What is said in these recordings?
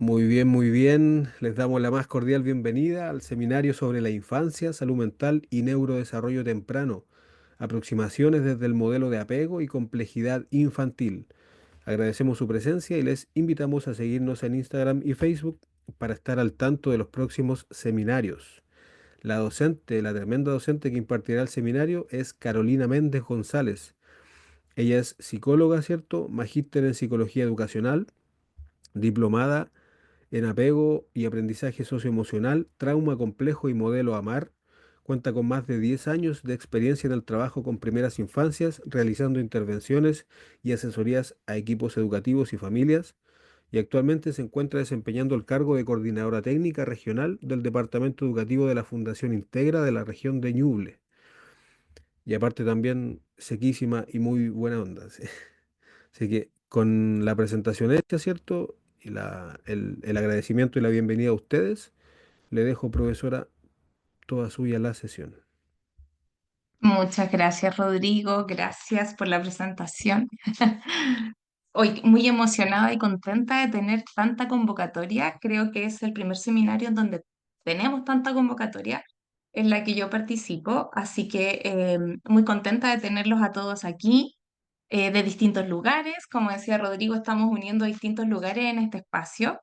Muy bien, muy bien. Les damos la más cordial bienvenida al seminario sobre la infancia, salud mental y neurodesarrollo temprano. Aproximaciones desde el modelo de apego y complejidad infantil. Agradecemos su presencia y les invitamos a seguirnos en Instagram y Facebook para estar al tanto de los próximos seminarios. La docente, la tremenda docente que impartirá el seminario es Carolina Méndez González. Ella es psicóloga, ¿cierto? Magíster en psicología educacional, diplomada en apego y aprendizaje socioemocional, trauma complejo y modelo AMAR. Cuenta con más de 10 años de experiencia en el trabajo con primeras infancias, realizando intervenciones y asesorías a equipos educativos y familias, y actualmente se encuentra desempeñando el cargo de coordinadora técnica regional del Departamento Educativo de la Fundación Integra de la región de Ñuble. Y aparte también sequísima y muy buena onda. ¿Sí? Así que con la presentación hecha, ¿cierto? Y el agradecimiento y la bienvenida a ustedes, le dejo, profesora, toda suya la sesión. Muchas gracias, Rodrigo. Gracias por la presentación. Hoy muy emocionada y contenta de tener tanta convocatoria. Creo que es el primer seminario en donde tenemos tanta convocatoria en la que yo participo. Así que muy contenta de tenerlos a todos aquí, de distintos lugares. Como decía Rodrigo, estamos uniendo distintos lugares en este espacio.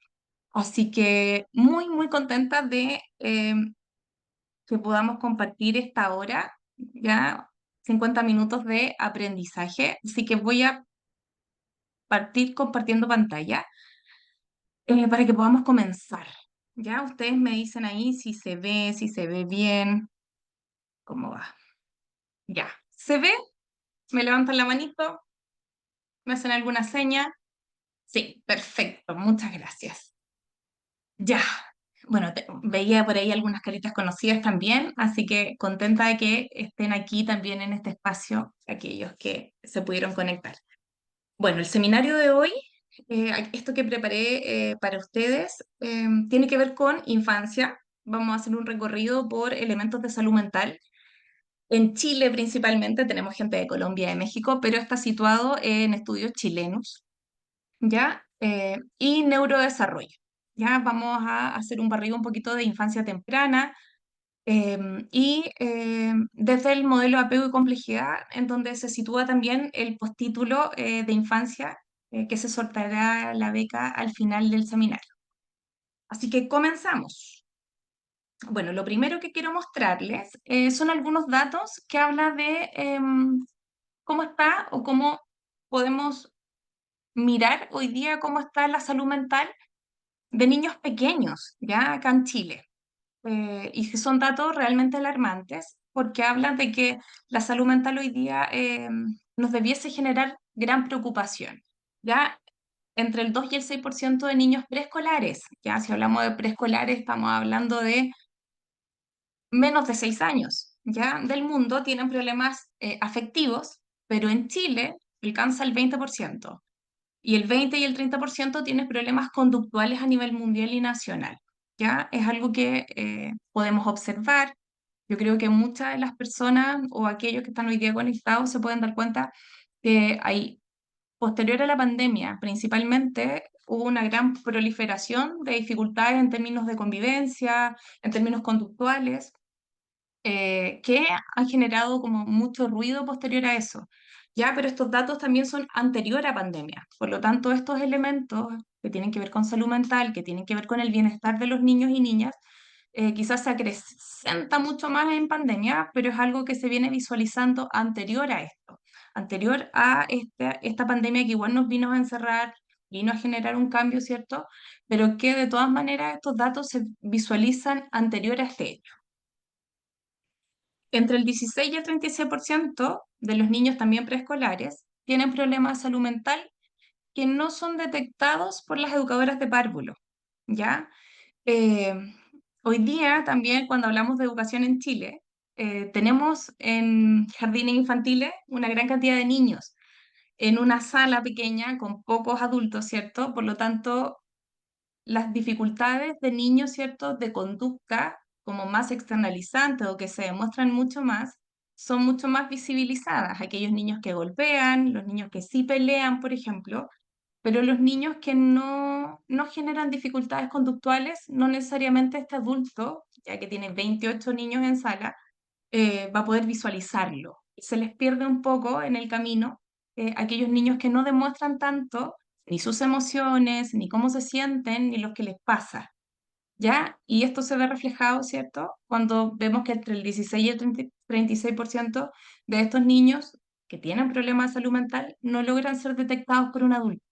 Así que muy contenta de que podamos compartir esta hora, ya 50 minutos de aprendizaje. Así que voy a partir compartiendo pantalla para que podamos comenzar. Ya ustedes me dicen ahí si se ve bien, cómo va. Ya, ¿se ve? ¿Me levantan la manito? ¿Me hacen alguna seña? Sí, perfecto, muchas gracias. Ya, bueno, veía por ahí algunas caritas conocidas también, así que contenta de que estén aquí también en este espacio, aquellos que se pudieron conectar. Bueno, el seminario de hoy, esto que preparé para ustedes, tiene que ver con infancia. Vamos a hacer un recorrido por elementos de salud mental. En Chile principalmente, tenemos gente de Colombia y de México, pero está situado en estudios chilenos. ¿Ya? Y neurodesarrollo. ¿Ya? Vamos a hacer un barrido un poquito de infancia temprana desde el modelo de apego y complejidad, en donde se sitúa también el postítulo de infancia que se sorteará la beca al final del seminario. Así que comenzamos. Bueno, lo primero que quiero mostrarles son algunos datos que hablan de cómo está o cómo podemos mirar hoy día cómo está la salud mental de niños pequeños, ya acá en Chile. Y que son datos realmente alarmantes porque hablan de que la salud mental hoy día nos debiese generar gran preocupación. Ya entre el 2 y el 6% de niños preescolares, ya si hablamos de preescolares estamos hablando de menos de 6 años, ya del mundo tienen problemas afectivos, pero en Chile alcanza el 20%. Y el 20 y el 30% tienen problemas conductuales a nivel mundial y nacional. ¿Ya? Es algo que podemos observar. Yo creo que muchas de las personas o aquellos que están hoy día conectados se pueden dar cuenta que hay, posterior a la pandemia, principalmente hubo una gran proliferación de dificultades en términos de convivencia, en términos conductuales, que han generado como mucho ruido posterior a eso. Ya, pero estos datos también son anterior a pandemia. Por lo tanto, estos elementos que tienen que ver con salud mental, que tienen que ver con el bienestar de los niños y niñas, quizás se acrecenta mucho más en pandemia, pero es algo que se viene visualizando anterior a esto, anterior a esta pandemia que igual nos vino a encerrar, vino a generar un cambio, ¿cierto? Pero que de todas maneras estos datos se visualizan anterior a este hecho. Entre el 16 y el 36% de los niños también preescolares tienen problemas de salud mental que no son detectados por las educadoras de párvulo, ¿ya? Eh, Hoy día también cuando hablamos de educación en Chile, tenemos en jardines infantiles una gran cantidad de niños en una sala pequeña con pocos adultos, ¿cierto? Por lo tanto, las dificultades de niños, ¿cierto?, de conducta como más externalizantes o que se demuestran mucho más, son mucho más visibilizadas. Aquellos niños que golpean, los niños que sí pelean, por ejemplo, pero los niños que no generan dificultades conductuales, no necesariamente este adulto, ya que tiene 28 niños en sala, va a poder visualizarlo. Se les pierde un poco en el camino aquellos niños que no demuestran tanto ni sus emociones, ni cómo se sienten, ni lo que les pasa. ¿Ya? Y esto se ve reflejado, ¿cierto? Cuando vemos que entre el 16 y el 36% de estos niños que tienen problemas de salud mental no logran ser detectados por un adulto,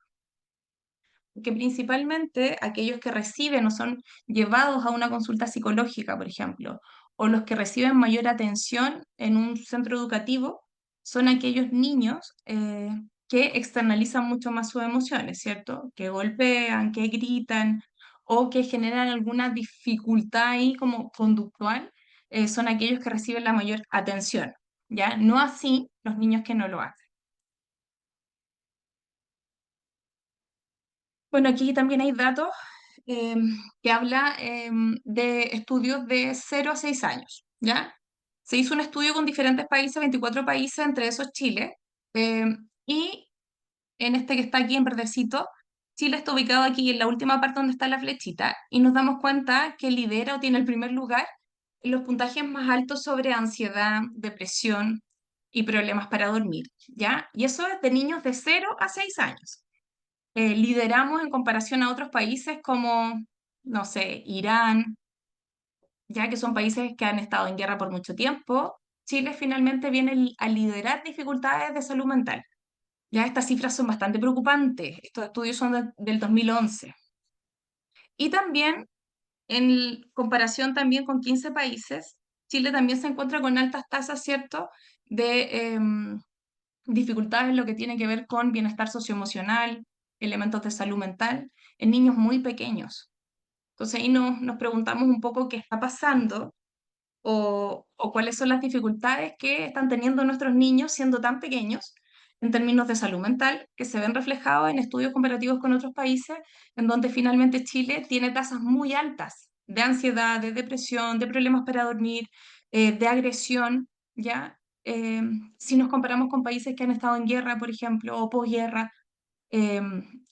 que principalmente aquellos que reciben o son llevados a una consulta psicológica, por ejemplo, o los que reciben mayor atención en un centro educativo, son aquellos niños que externalizan mucho más sus emociones, ¿cierto? Que golpean, que gritan o que generan alguna dificultad ahí como conductual, son aquellos que reciben la mayor atención, ¿ya? No así los niños que no lo hacen. Bueno, aquí también hay datos que habla de estudios de 0 a 6 años, ¿ya? Se hizo un estudio con diferentes países, 24 países, entre esos Chile, y en este que está aquí en verdecito, Chile está ubicado aquí en la última parte donde está la flechita, y nos damos cuenta que lidera o tiene el primer lugar en los puntajes más altos sobre ansiedad, depresión y problemas para dormir, ¿ya? Y eso es de niños de 0 a 6 años. Lideramos en comparación a otros países como, no sé, Irán, ya que son países que han estado en guerra por mucho tiempo. Chile finalmente viene a liderar dificultades de salud mental. Ya estas cifras son bastante preocupantes. Estos estudios son del 2011. Y también, en comparación también con 15 países, Chile también se encuentra con altas tasas, ¿cierto?, de dificultades en lo que tiene que ver con bienestar socioemocional, elementos de salud mental, en niños muy pequeños. Entonces ahí nos preguntamos un poco qué está pasando o cuáles son las dificultades que están teniendo nuestros niños siendo tan pequeños en términos de salud mental, que se ven reflejados en estudios comparativos con otros países, en donde finalmente Chile tiene tasas muy altas de ansiedad, de depresión, de problemas para dormir, de agresión, ¿ya? Si nos comparamos con países que han estado en guerra, por ejemplo, o posguerra, eh,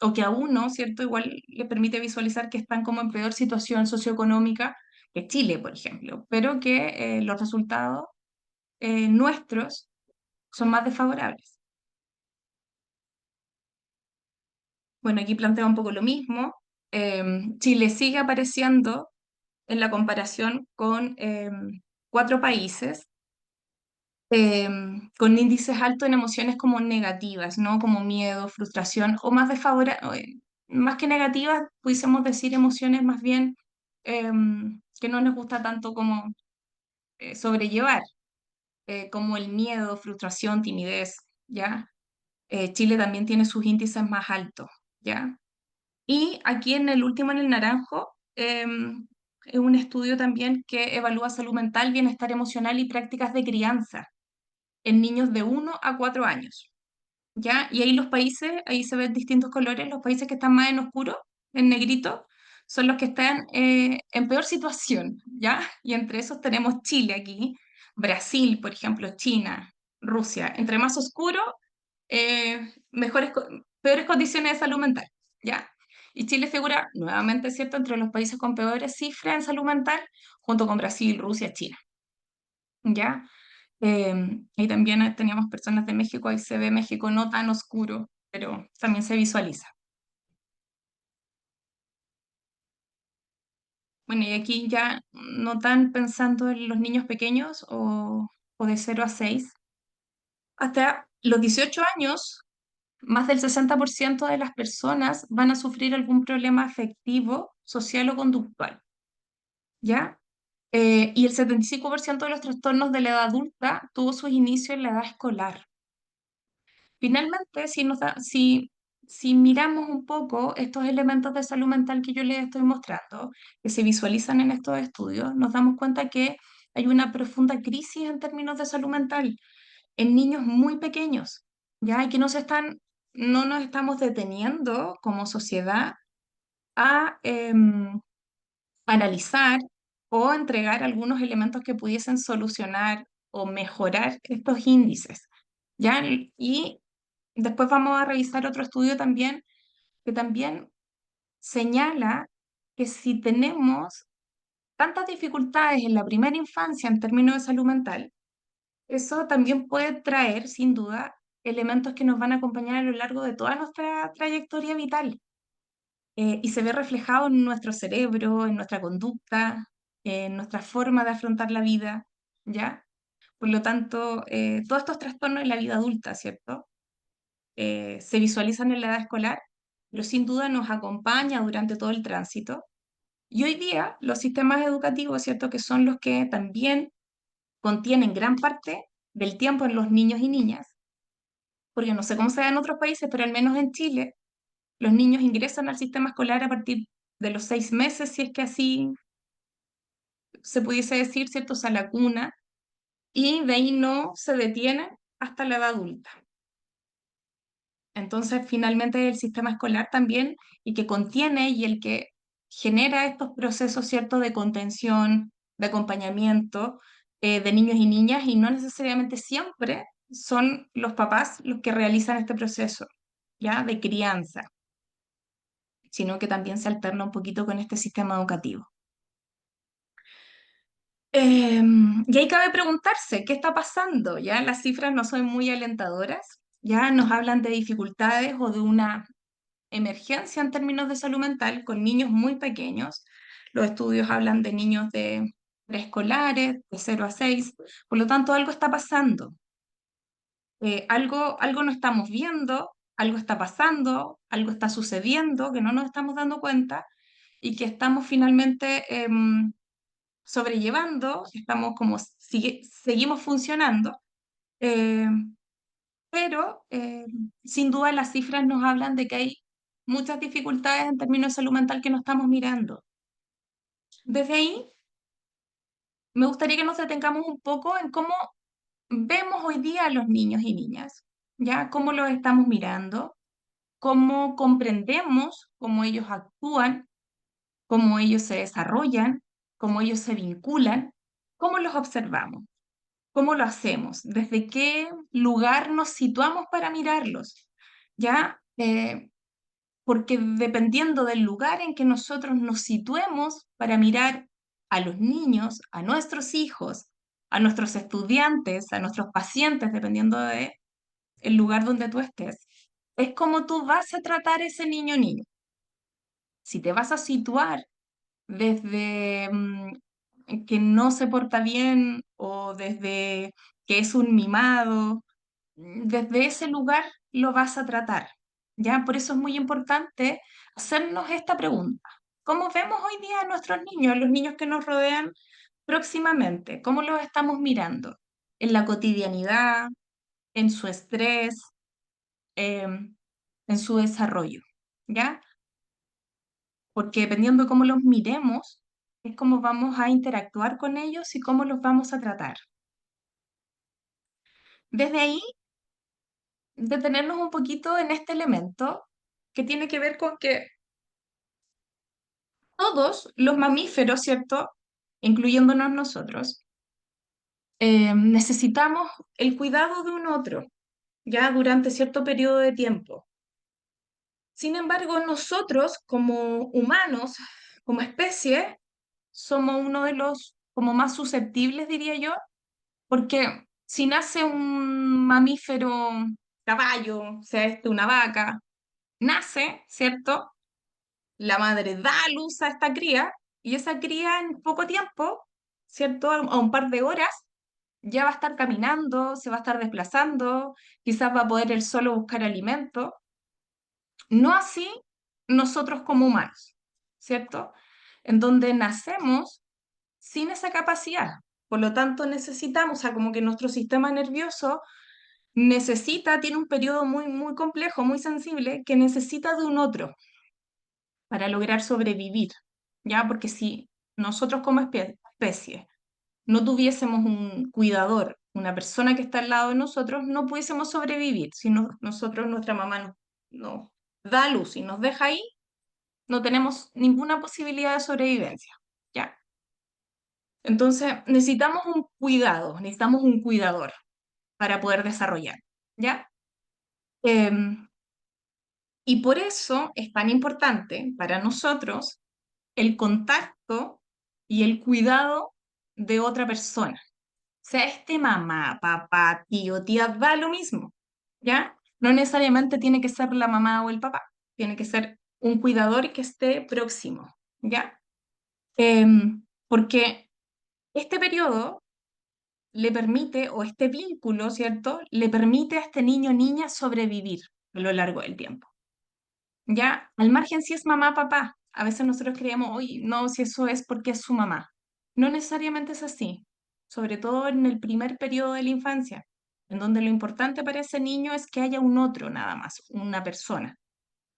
o que a uno, ¿cierto? Igual le permite visualizar que están como en peor situación socioeconómica que Chile, por ejemplo, pero que los resultados nuestros son más desfavorables. Bueno, aquí plantea un poco lo mismo. Chile sigue apareciendo en la comparación con 4 países con índices altos en emociones como negativas, ¿no? Como miedo, frustración, o más más que negativas, pudiésemos decir emociones más bien que no nos gusta tanto como sobrellevar, como el miedo, frustración, timidez, ¿ya? Chile también tiene sus índices más altos, ¿ya? Y aquí en el último, en el naranjo, es un estudio también que evalúa salud mental, bienestar emocional y prácticas de crianza en niños de 1 a 4 años, ¿ya? Y ahí los países, ahí se ven distintos colores, los países que están más en oscuro, en negrito, son los que están en peor situación, ¿ya? Y entre esos tenemos Chile aquí, Brasil, por ejemplo, China, Rusia. Entre más oscuro, peores condiciones de salud mental, ¿ya? Y Chile figura nuevamente, ¿cierto?, entre los países con peores cifras en salud mental, junto con Brasil, Rusia, China, ¿ya? Y también teníamos personas de México, ahí se ve México no tan oscuro, pero también se visualiza. Bueno, y aquí ya no tan pensando en los niños pequeños o de 0 a 6. Hasta los 18 años, más del 60% de las personas van a sufrir algún problema afectivo, social o conductual, ¿ya? Y el 75% de los trastornos de la edad adulta tuvo sus inicios en la edad escolar. Finalmente, si miramos un poco estos elementos de salud mental que yo les estoy mostrando, que se visualizan en estos estudios, nos damos cuenta que hay una profunda crisis en términos de salud mental en niños muy pequeños, ¿ya? Y que no nos estamos deteniendo como sociedad a analizar o entregar algunos elementos que pudiesen solucionar o mejorar estos índices, ¿ya? Y después vamos a revisar otro estudio también que también señala que si tenemos tantas dificultades en la primera infancia en términos de salud mental, eso también puede traer, sin duda, elementos que nos van a acompañar a lo largo de toda nuestra trayectoria vital. Y se ve reflejado en nuestro cerebro, en nuestra conducta, en nuestra forma de afrontar la vida, ¿ya? Por lo tanto, todos estos trastornos en la vida adulta, ¿cierto? Se visualizan en la edad escolar, pero sin duda nos acompaña durante todo el tránsito. Y hoy día los sistemas educativos, ¿cierto? Que son los que también contienen gran parte del tiempo en los niños y niñas, porque no sé cómo se da en otros países, pero al menos en Chile, los niños ingresan al sistema escolar a partir de los 6 meses, si es que así se pudiese decir, ¿cierto? O sea, la cuna, y de ahí no se detienen hasta la edad adulta. Entonces, finalmente, el sistema escolar también, y que contiene y el que genera estos procesos, ¿cierto?, de contención, de acompañamiento de niños y niñas, y no necesariamente siempre son los papás los que realizan este proceso, ¿ya?, de crianza, sino que también se alterna un poquito con este sistema educativo. Y ahí cabe preguntarse, ¿qué está pasando? ¿Ya? Las cifras no son muy alentadoras, ya nos hablan de dificultades o de una emergencia en términos de salud mental con niños muy pequeños. Los estudios hablan de niños de preescolares, de 0 a 6, por lo tanto algo está pasando. Algo no estamos viendo, algo está pasando, algo está sucediendo que no nos estamos dando cuenta y que estamos finalmente sobrellevando, estamos como seguimos funcionando, eh, pero sin duda las cifras nos hablan de que hay muchas dificultades en términos de salud mental que no estamos mirando. Desde ahí, me gustaría que nos detengamos un poco en cómo vemos hoy día a los niños y niñas, ¿ya? Cómo los estamos mirando, cómo comprendemos cómo ellos actúan, cómo ellos se desarrollan, cómo ellos se vinculan, cómo los observamos. ¿Cómo lo hacemos? ¿Desde qué lugar nos situamos para mirarlos? ¿Ya? Porque dependiendo del lugar en que nosotros nos situemos para mirar a los niños, a nuestros hijos, a nuestros estudiantes, a nuestros pacientes, dependiendo de el lugar donde tú estés, es como tú vas a tratar ese niño o niña. Si te vas a situar desde que no se porta bien o desde que es un mimado, desde ese lugar lo vas a tratar, ¿ya? Por eso es muy importante hacernos esta pregunta. ¿Cómo vemos hoy día a nuestros niños, a los niños que nos rodean próximamente? ¿Cómo los estamos mirando? En la cotidianidad, en su estrés, en su desarrollo, ¿ya? Porque dependiendo de cómo los miremos, es cómo vamos a interactuar con ellos y cómo los vamos a tratar. Desde ahí, detenernos un poquito en este elemento que tiene que ver con que todos los mamíferos, ¿cierto? Incluyéndonos nosotros, necesitamos el cuidado de un otro, ya durante cierto periodo de tiempo. Sin embargo, nosotros como humanos, como especie, somos uno de los como más susceptibles, diría yo, porque si nace un mamífero, caballo, sea una vaca, nace, ¿cierto? La madre da a luz a esta cría y esa cría en poco tiempo, ¿cierto? A un par de horas, ya va a estar caminando, se va a estar desplazando, quizás va a poder él solo buscar alimento. No así nosotros como humanos, ¿cierto? En donde nacemos sin esa capacidad. Por lo tanto, necesitamos, o sea, como que nuestro sistema nervioso tiene un periodo muy, muy complejo, muy sensible, que necesita de un otro para lograr sobrevivir, ¿ya? Porque si nosotros como especie no tuviésemos un cuidador, una persona que está al lado de nosotros, no pudiésemos sobrevivir. Si nosotros, nuestra mamá nos da a luz y nos deja ahí, no tenemos ninguna posibilidad de sobrevivencia, ¿ya? Entonces, necesitamos un cuidado, necesitamos un cuidador para poder desarrollar, ¿ya? Em, Y por eso es tan importante para nosotros el contacto y el cuidado de otra persona. Sea este mamá, papá, tío, tía, da lo mismo, ¿ya? No necesariamente tiene que ser la mamá o el papá, tiene que ser un cuidador que esté próximo, ¿ya? Porque este periodo le permite, o este vínculo, ¿cierto? Le permite a este niño o niña sobrevivir a lo largo del tiempo. Ya, al margen si es mamá, papá. A veces nosotros creemos, oye, no, si eso es porque es su mamá. No necesariamente es así, sobre todo en el primer periodo de la infancia, en donde lo importante para ese niño es que haya un otro nada más, una persona,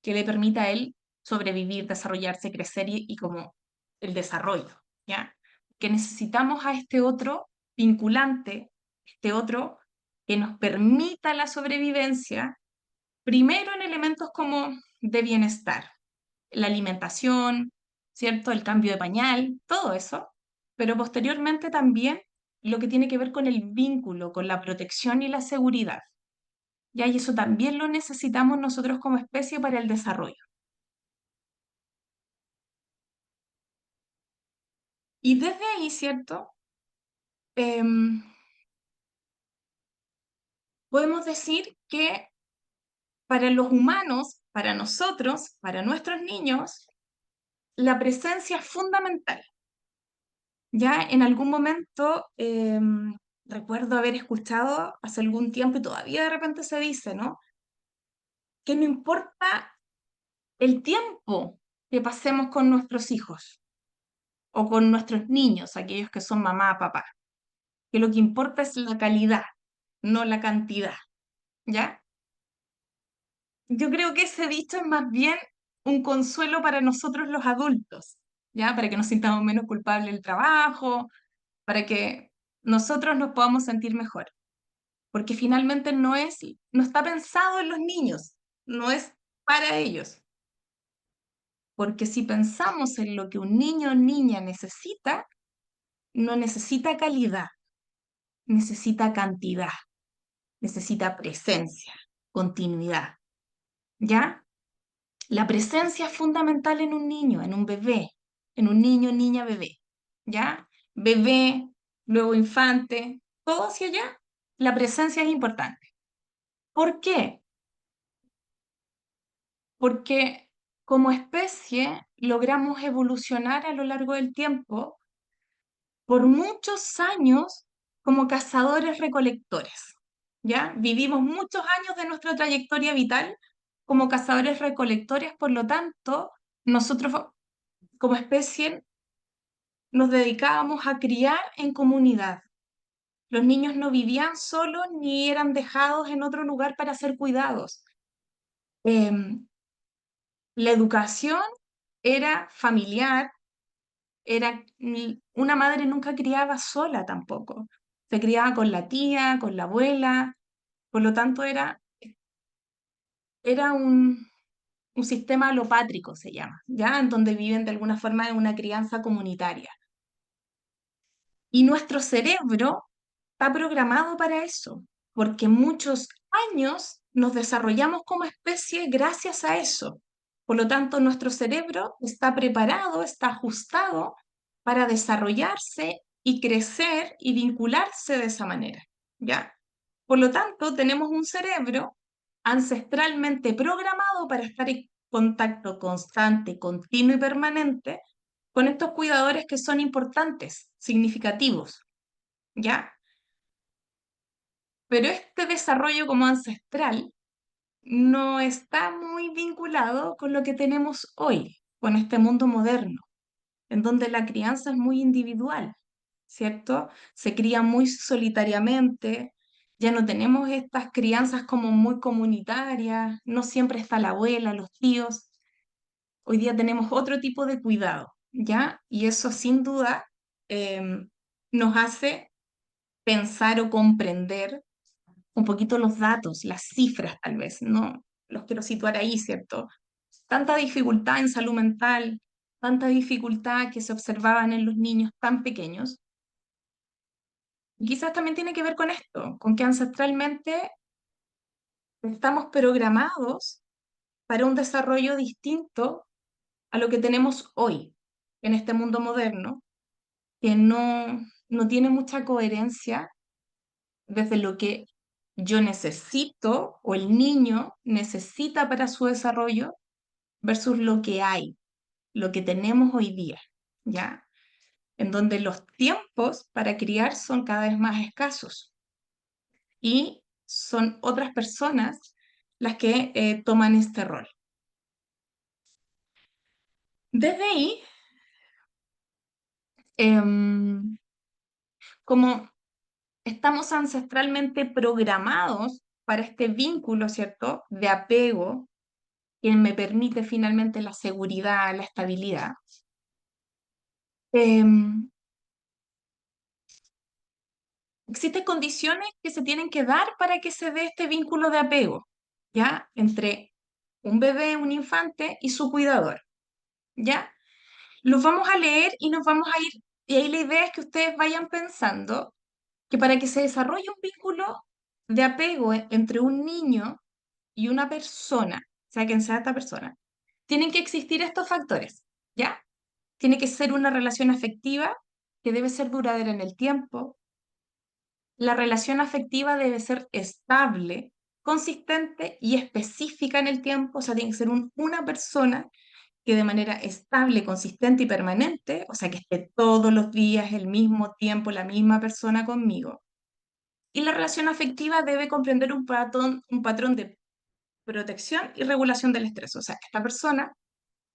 que le permita a él sobrevivir, desarrollarse, crecer y como el desarrollo, ¿ya? Que necesitamos a este otro vinculante, este otro que nos permita la sobrevivencia, primero en elementos como de bienestar, la alimentación, ¿cierto? El cambio de pañal, todo eso, pero posteriormente también lo que tiene que ver con el vínculo, con la protección y la seguridad. ¿Ya? Y eso también lo necesitamos nosotros como especie para el desarrollo. Y desde ahí, ¿cierto? Em, Podemos decir que para los humanos, para nosotros, para nuestros niños, la presencia es fundamental. Ya en algún momento recuerdo haber escuchado hace algún tiempo y todavía de repente se dice, ¿no? Que no importa el tiempo que pasemos con nuestros hijos o con nuestros niños, aquellos que son mamá, papá, que lo que importa es la calidad, no la cantidad, ¿ya? Yo creo que ese dicho es más bien un consuelo para nosotros los adultos, ¿ya? Para que nos sintamos menos culpables del trabajo, para que nosotros nos podamos sentir mejor. Porque finalmente no está pensado en los niños, no es para ellos. Porque si pensamos en lo que un niño o niña necesita, no necesita calidad, necesita cantidad, necesita presencia, continuidad, ¿ya? La presencia es fundamental en un niño, en un bebé, en un niño, niña, bebé, ¿ya? Bebé, luego infante, todo hacia allá, la presencia es importante. ¿Por qué? Porque como especie logramos evolucionar a lo largo del tiempo por muchos años como cazadores-recolectores, ¿ya? Vivimos muchos años de nuestra trayectoria vital como cazadores-recolectores, por lo tanto, nosotros como especie nos dedicábamos a criar en comunidad. Los niños no vivían solos ni eran dejados en otro lugar para ser cuidados. Em, la educación era familiar, una madre nunca criaba sola tampoco, se criaba con la tía, con la abuela, por lo tanto era un sistema alopátrico, se llama, ¿ya? En donde viven de alguna forma en una crianza comunitaria. Y nuestro cerebro está programado para eso, porque muchos años nos desarrollamos como especie gracias a eso. Por lo tanto, nuestro cerebro está preparado, está ajustado para desarrollarse y crecer y vincularse de esa manera, ¿ya? Por lo tanto, tenemos un cerebro ancestralmente programado para estar en contacto constante, continuo y permanente con estos cuidadores que son importantes, significativos, ¿ya? Pero este desarrollo como ancestral no está muy vinculado con lo que tenemos hoy, con este mundo moderno, en donde la crianza es muy individual, ¿cierto? Se cría muy solitariamente, ya no tenemos estas crianzas como muy comunitarias, no siempre está la abuela, los tíos, hoy día tenemos otro tipo de cuidado, ¿ya? Y eso sin duda nos hace pensar o comprender un poquito los datos, las cifras tal vez, no los quiero situar ahí, ¿cierto? Tanta dificultad en salud mental, tanta dificultad que se observaban en los niños tan pequeños. Y quizás también tiene que ver con esto, con que ancestralmente estamos programados para un desarrollo distinto a lo que tenemos hoy en este mundo moderno, que no tiene mucha coherencia desde lo que yo necesito o el niño necesita para su desarrollo versus lo que hay, lo que tenemos hoy día, ¿ya? En donde los tiempos para criar son cada vez más escasos y son otras personas las que toman este rol. Desde ahí, em, como estamos ancestralmente programados para este vínculo, ¿cierto?, de apego que me permite finalmente la seguridad, la estabilidad. em, Existen condiciones que se tienen que dar para que se dé este vínculo de apego, ¿ya? Entre un bebé, un infante y su cuidador, ¿ya? Los vamos a leer y nos vamos a ir, y ahí la idea es que ustedes vayan pensando que para que se desarrolle un vínculo de apego entre un niño y una persona, sea quien sea esta persona, tienen que existir estos factores, ¿ya? Tiene que ser una relación afectiva que debe ser duradera en el tiempo. La relación afectiva debe ser estable, consistente y específica en el tiempo, o sea, tiene que ser una persona que de manera estable, consistente y permanente, o sea, que esté todos los días, el mismo tiempo, la misma persona conmigo. Y la relación afectiva debe comprender un patrón de protección y regulación del estrés, o sea, esta persona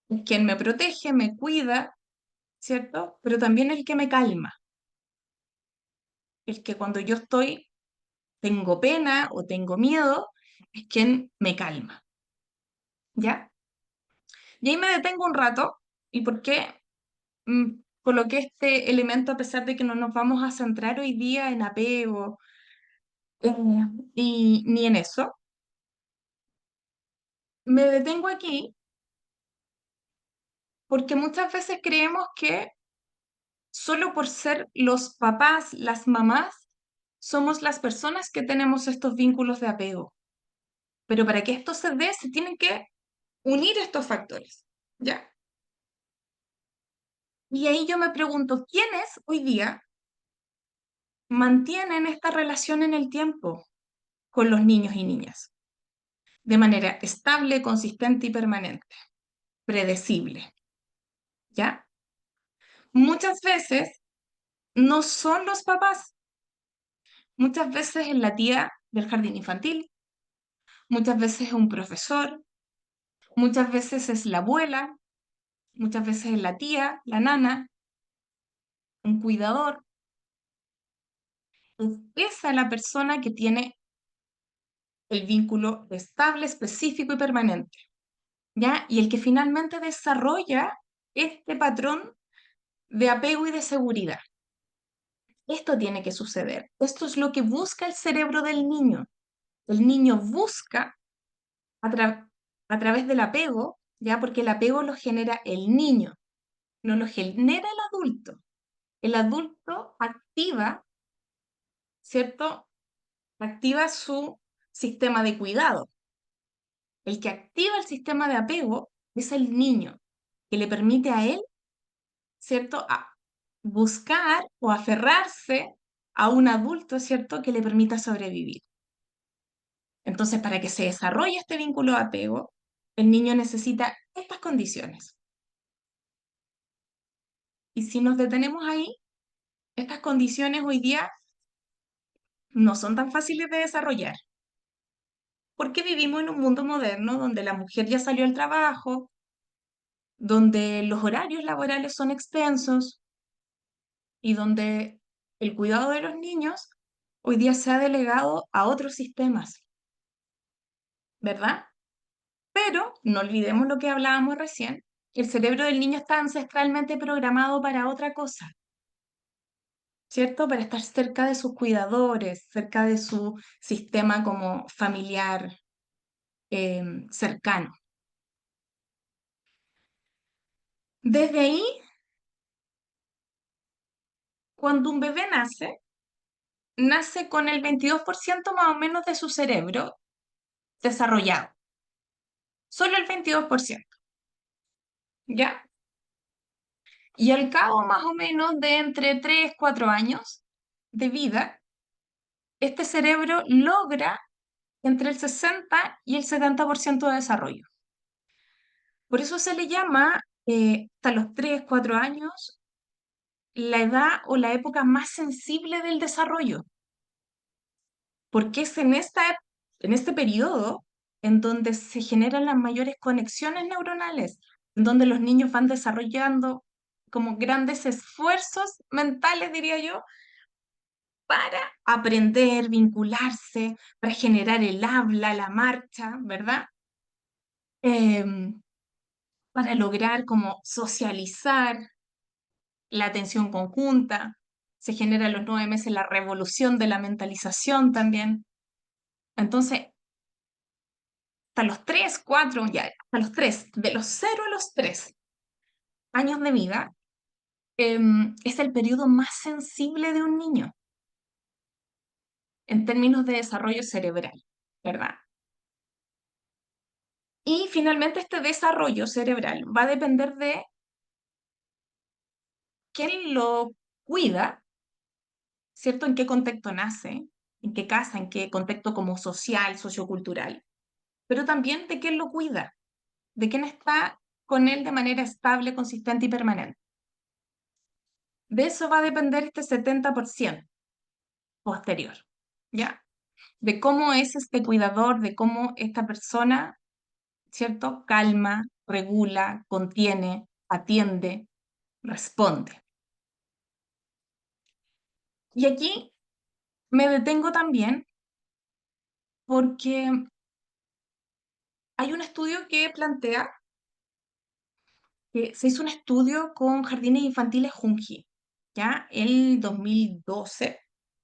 es quien me protege, me cuida, ¿cierto? Pero también el que me calma, el que cuando yo tengo pena o tengo miedo, es quien me calma, ¿ya? Y ahí me detengo un rato, ¿y por qué coloqué este elemento a pesar de que no nos vamos a centrar hoy día en apego eh, y ni en eso? Me detengo aquí porque muchas veces creemos que solo por ser los papás, las mamás, somos las personas que tenemos estos vínculos de apego. Pero para que esto se dé, se tienen que unir estos factores, ¿ya? Y ahí yo me pregunto, ¿quiénes hoy día mantienen esta relación en el tiempo con los niños y niñas? De manera estable, consistente y permanente, predecible, ¿ya? Muchas veces no son los papás, muchas veces es la tía del jardín infantil, muchas veces es un profesor, muchas veces es la abuela, muchas veces es la tía, la nana, un cuidador. Es esa la persona que tiene el vínculo estable, específico y permanente, ¿ya? Y el que finalmente desarrolla este patrón de apego y de seguridad. Esto tiene que suceder. Esto es lo que busca el cerebro del niño. El niño busca a, a través del apego, ¿ya? Porque el apego lo genera el niño, no lo genera el adulto. El adulto activa, ¿cierto? Activa su sistema de cuidado. El que activa el sistema de apego es el niño, que le permite a él, ¿cierto?, a buscar o aferrarse a un adulto, ¿cierto?, que le permita sobrevivir. Entonces, para que se desarrolle este vínculo de apego, el niño necesita estas condiciones. Y si nos detenemos ahí, estas condiciones hoy día no son tan fáciles de desarrollar, porque vivimos en un mundo moderno donde la mujer ya salió al trabajo, donde los horarios laborales son extensos y donde el cuidado de los niños hoy día se ha delegado a otros sistemas, ¿verdad? Pero no olvidemos lo que hablábamos recién, el cerebro del niño está ancestralmente programado para otra cosa, ¿cierto? Para estar cerca de sus cuidadores, cerca de su sistema como familiar cercano. Desde ahí, cuando un bebé nace con el 22% más o menos de su cerebro desarrollado. solo el 22%, ¿ya? Y al cabo más o menos de entre 3 4 años de vida, este cerebro logra entre el 60 y el 70% de desarrollo. Por eso se le llama, hasta los 3 4 años, la edad o la época más sensible del desarrollo, porque es en este periodo en donde se generan las mayores conexiones neuronales, en donde los niños van desarrollando como grandes esfuerzos mentales, diría yo, para aprender, vincularse, para generar el habla, la marcha, ¿verdad? Em, para lograr como socializar la atención conjunta. Se genera a los 9 meses la revolución de la mentalización también. Entonces, hasta los 3 4 ya, hasta los 3 de los 0 a los 3 años de vida, es el periodo más sensible de un niño en términos de desarrollo cerebral, ¿verdad? Y finalmente este desarrollo cerebral va a depender de quién lo cuida, ¿cierto? En qué contexto nace, en qué casa, en qué contexto como social, sociocultural, pero también de quién lo cuida, de quién está con él de manera estable, consistente y permanente. De eso va a depender este 70% posterior, ¿ya? De cómo es este cuidador, de cómo esta persona, ¿cierto? Calma, regula, contiene, atiende, responde. Y aquí me detengo también porque hay un estudio que plantea que se hizo un estudio con jardines infantiles Junji, ¿ya? El 2012,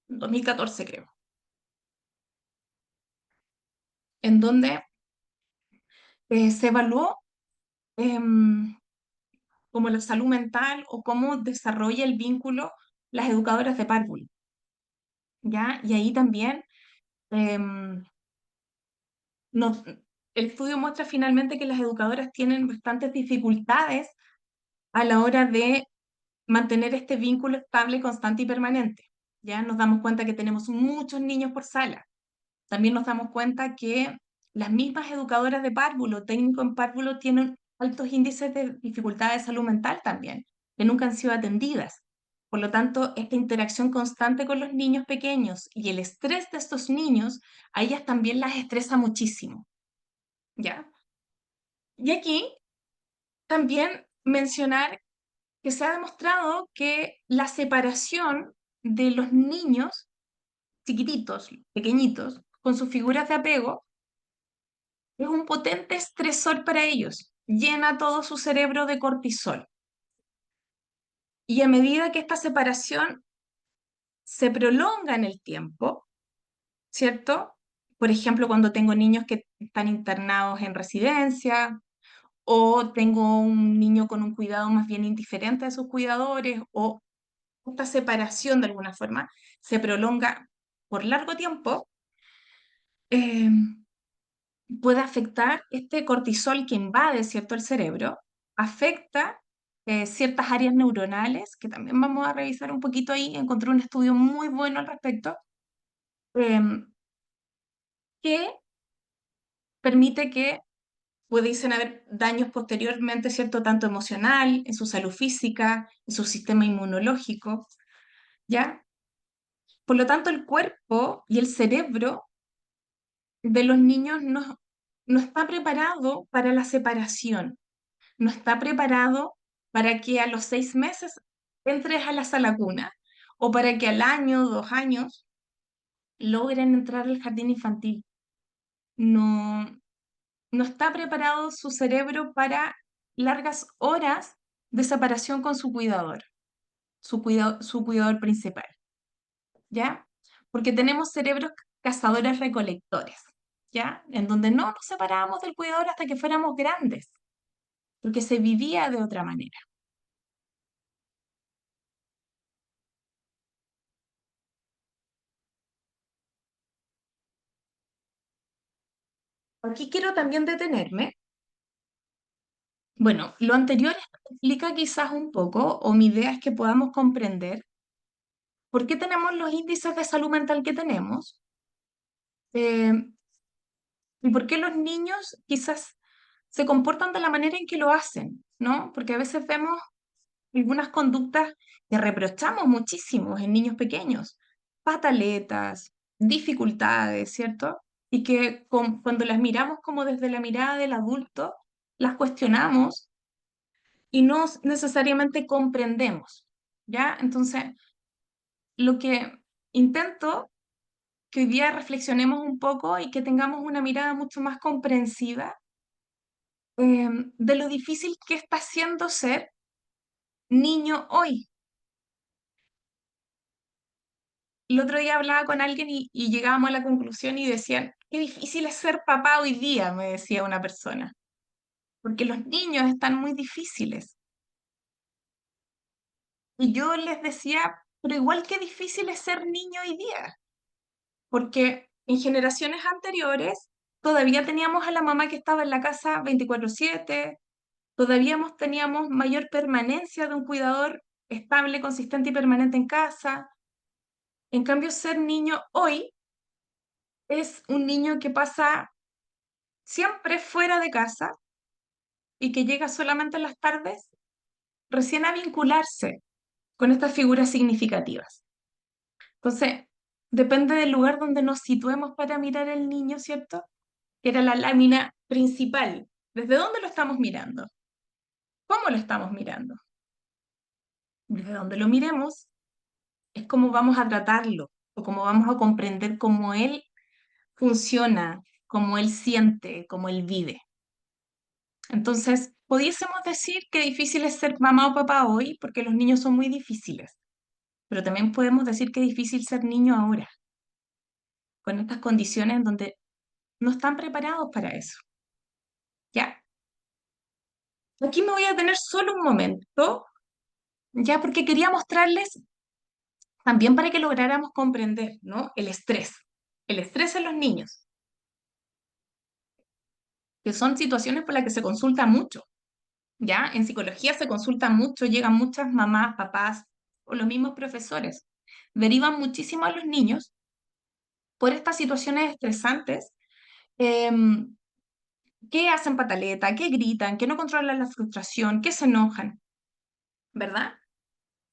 2014 creo, en donde se evaluó em, como la salud mental o cómo desarrolla el vínculo las educadoras de párvulo, ¿ya? Y ahí también em, nos- el estudio muestra finalmente que las educadoras tienen bastantes dificultades a la hora de mantener este vínculo estable, constante y permanente. Ya nos damos cuenta que tenemos muchos niños por sala. También nos damos cuenta que las mismas educadoras de párvulo, técnico en párvulo, tienen altos índices de dificultad de salud mental también, que nunca han sido atendidas. Por lo tanto, esta interacción constante con los niños pequeños y el estrés de estos niños, a ellas también las estresa muchísimo, ¿ya? Y aquí también mencionar que se ha demostrado que la separación de los niños chiquititos, pequeñitos, con sus figuras de apego, es un potente estresor para ellos. Llena todo su cerebro de cortisol. Y a medida que esta separación se prolonga en el tiempo, ¿cierto? Por ejemplo, cuando tengo niños que están internados en residencia, o tengo un niño con un cuidado más bien indiferente de sus cuidadores, o esta separación de alguna forma se prolonga por largo tiempo, eh, puede afectar este cortisol que invade, ¿cierto?, el cerebro, afecta ciertas áreas neuronales, que también vamos a revisar un poquito ahí, encontré un estudio muy bueno al respecto, em, que permite que pudiesen haber daños posteriormente, ¿cierto?, tanto emocional, en su salud física, en su sistema inmunológico, ¿ya? Por lo tanto, el cuerpo y el cerebro de los niños no está preparado para la separación, no está preparado para que a los 6 meses entres a la sala cuna o para que al año, 2 años, logren entrar al jardín infantil. No, no está preparado su cerebro para largas horas de separación con su cuidador, su cuidador principal, ¿ya? Porque tenemos cerebros cazadores recolectores, ¿ya? En donde no nos separábamos del cuidador hasta que fuéramos grandes, porque se vivía de otra manera. Aquí quiero también detenerme, Bueno, lo anterior explica quizás un poco, o mi idea es que podamos comprender por qué tenemos los índices de salud mental que tenemos, eh, y por qué los niños quizás se comportan de la manera en que lo hacen, ¿no? Porque a veces vemos algunas conductas que reprochamos muchísimo en niños pequeños, pataletas, dificultades, ¿cierto? Y que cuando las miramos como desde la mirada del adulto, las cuestionamos y no necesariamente comprendemos, ¿ya? Entonces, lo que intento que hoy día reflexionemos un poco y que tengamos una mirada mucho más comprensiva de lo difícil que está siendo ser niño hoy. El otro día hablaba con alguien y llegábamos a la conclusión y decían, qué difícil es ser papá hoy día, me decía una persona, porque los niños están muy difíciles. Y yo les decía, pero igual qué difícil es ser niño hoy día, porque en generaciones anteriores todavía teníamos a la mamá que estaba en la casa 24/7, todavía teníamos mayor permanencia de un cuidador estable, consistente y permanente en casa. En cambio, ser niño hoy es un niño que pasa siempre fuera de casa y que llega solamente en las tardes recién a vincularse con estas figuras significativas. Entonces, depende del lugar donde nos situemos para mirar al niño, ¿cierto? Que era la lámina principal. ¿Desde dónde lo estamos mirando? ¿Cómo lo estamos mirando? Desde donde lo miremos es cómo vamos a tratarlo o cómo vamos a comprender cómo él funciona, cómo él siente, cómo él vive. Entonces, pudiésemos decir que difícil es ser mamá o papá hoy porque los niños son muy difíciles, pero también podemos decir que es difícil ser niño ahora, con estas condiciones en donde no están preparados para eso. Ya, aquí me voy a detener solo un momento, ya, porque quería mostrarles también para que lográramos comprender, ¿no? El estrés en los niños, que son situaciones por las que se consulta mucho, ¿ya? En psicología se consulta mucho, llegan muchas mamás, papás o los mismos profesores. Derivan muchísimo a los niños por estas situaciones estresantes, em, que hacen pataleta, que gritan, que no controlan la frustración, que se enojan, ¿verdad?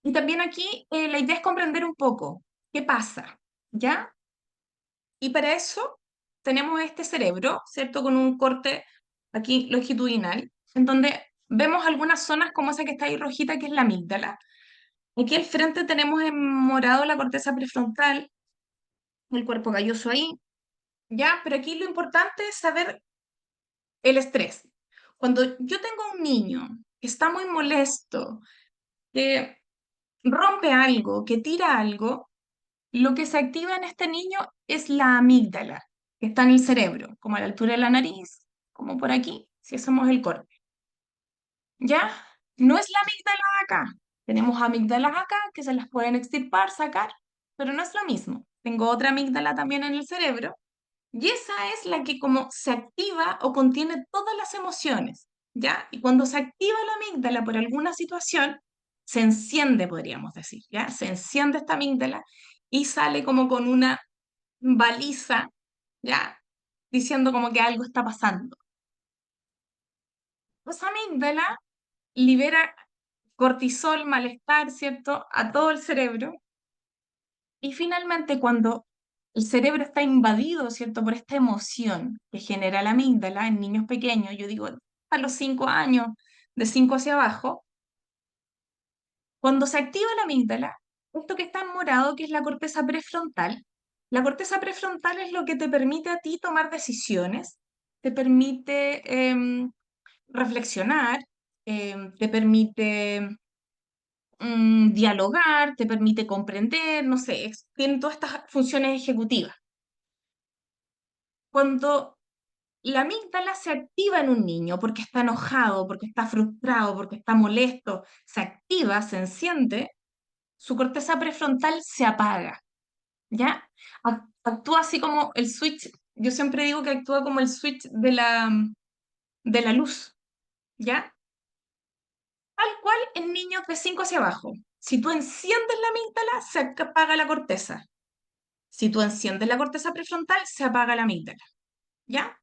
Y también aquí la idea es comprender un poco qué pasa, ¿ya? Y para eso tenemos este cerebro, ¿cierto? Con un corte aquí longitudinal, en donde vemos algunas zonas como esa que está ahí rojita, que es la amígdala. Aquí al frente tenemos en morado la corteza prefrontal, el cuerpo calloso ahí, ¿ya? Pero aquí lo importante es saber el estrés. Cuando yo tengo un niño que está muy molesto, que rompe algo, que tira algo, lo que se activa en este niño es la amígdala, que está en el cerebro, como a la altura de la nariz, como por aquí, si hacemos el corte. ¿Ya? No es la amígdala de acá. Tenemos amígdalas acá que se las pueden extirpar, sacar, pero no es lo mismo. Tengo otra amígdala también en el cerebro y esa es la que como se activa o contiene todas las emociones, ¿ya? Y cuando se activa la amígdala por alguna situación, se enciende, podríamos decir, ¿ya? Se enciende esta amígdala y sale como con una baliza, ¿ya? Diciendo como que algo está pasando. Esa amígdala libera cortisol, malestar, ¿cierto? A todo el cerebro. Y finalmente, cuando el cerebro está invadido, ¿cierto? Por esta emoción que genera la amígdala en niños pequeños, yo digo, a los 5 años, de 5 hacia abajo, cuando se activa la amígdala, esto que está en morado, que es la corteza prefrontal es lo que te permite a ti tomar decisiones, te permite reflexionar, te permite dialogar, te permite comprender, no sé, tiene todas estas funciones ejecutivas. Cuando la amígdala se activa en un niño porque está enojado, porque está frustrado, porque está molesto, se activa, se enciende, su corteza prefrontal se apaga, ¿ya? Actúa así como el switch, yo siempre digo que actúa como el switch de la luz, ¿ya? Tal cual en niños de 5 hacia abajo. Si tú enciendes la amígdala, se apaga la corteza. Si tú enciendes la corteza prefrontal, se apaga la amígdala. ¿Ya?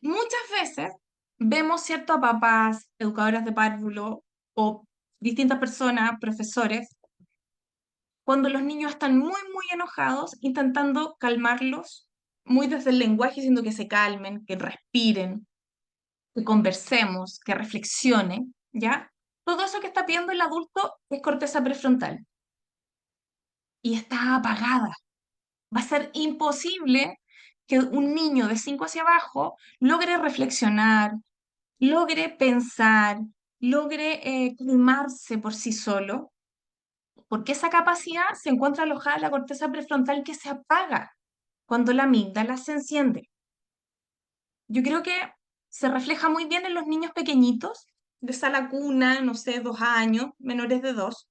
Muchas veces vemos, ¿cierto?, a papás, educadoras de párvulo o distintas personas, profesores, cuando los niños están muy, muy enojados, intentando calmarlos, muy desde el lenguaje, diciendo que se calmen, que respiren, que conversemos, que reflexionen, ¿ya? Todo eso que está pidiendo el adulto es corteza prefrontal y está apagada. Va a ser imposible que un niño de 5 hacia abajo logre reflexionar, logre pensar, logre calmarse por sí solo, porque esa capacidad se encuentra alojada en la corteza prefrontal que se apaga cuando la amígdala se enciende. Yo creo que se refleja muy bien en los niños pequeñitos, de sala cuna, no sé, 2 años, menores de 2,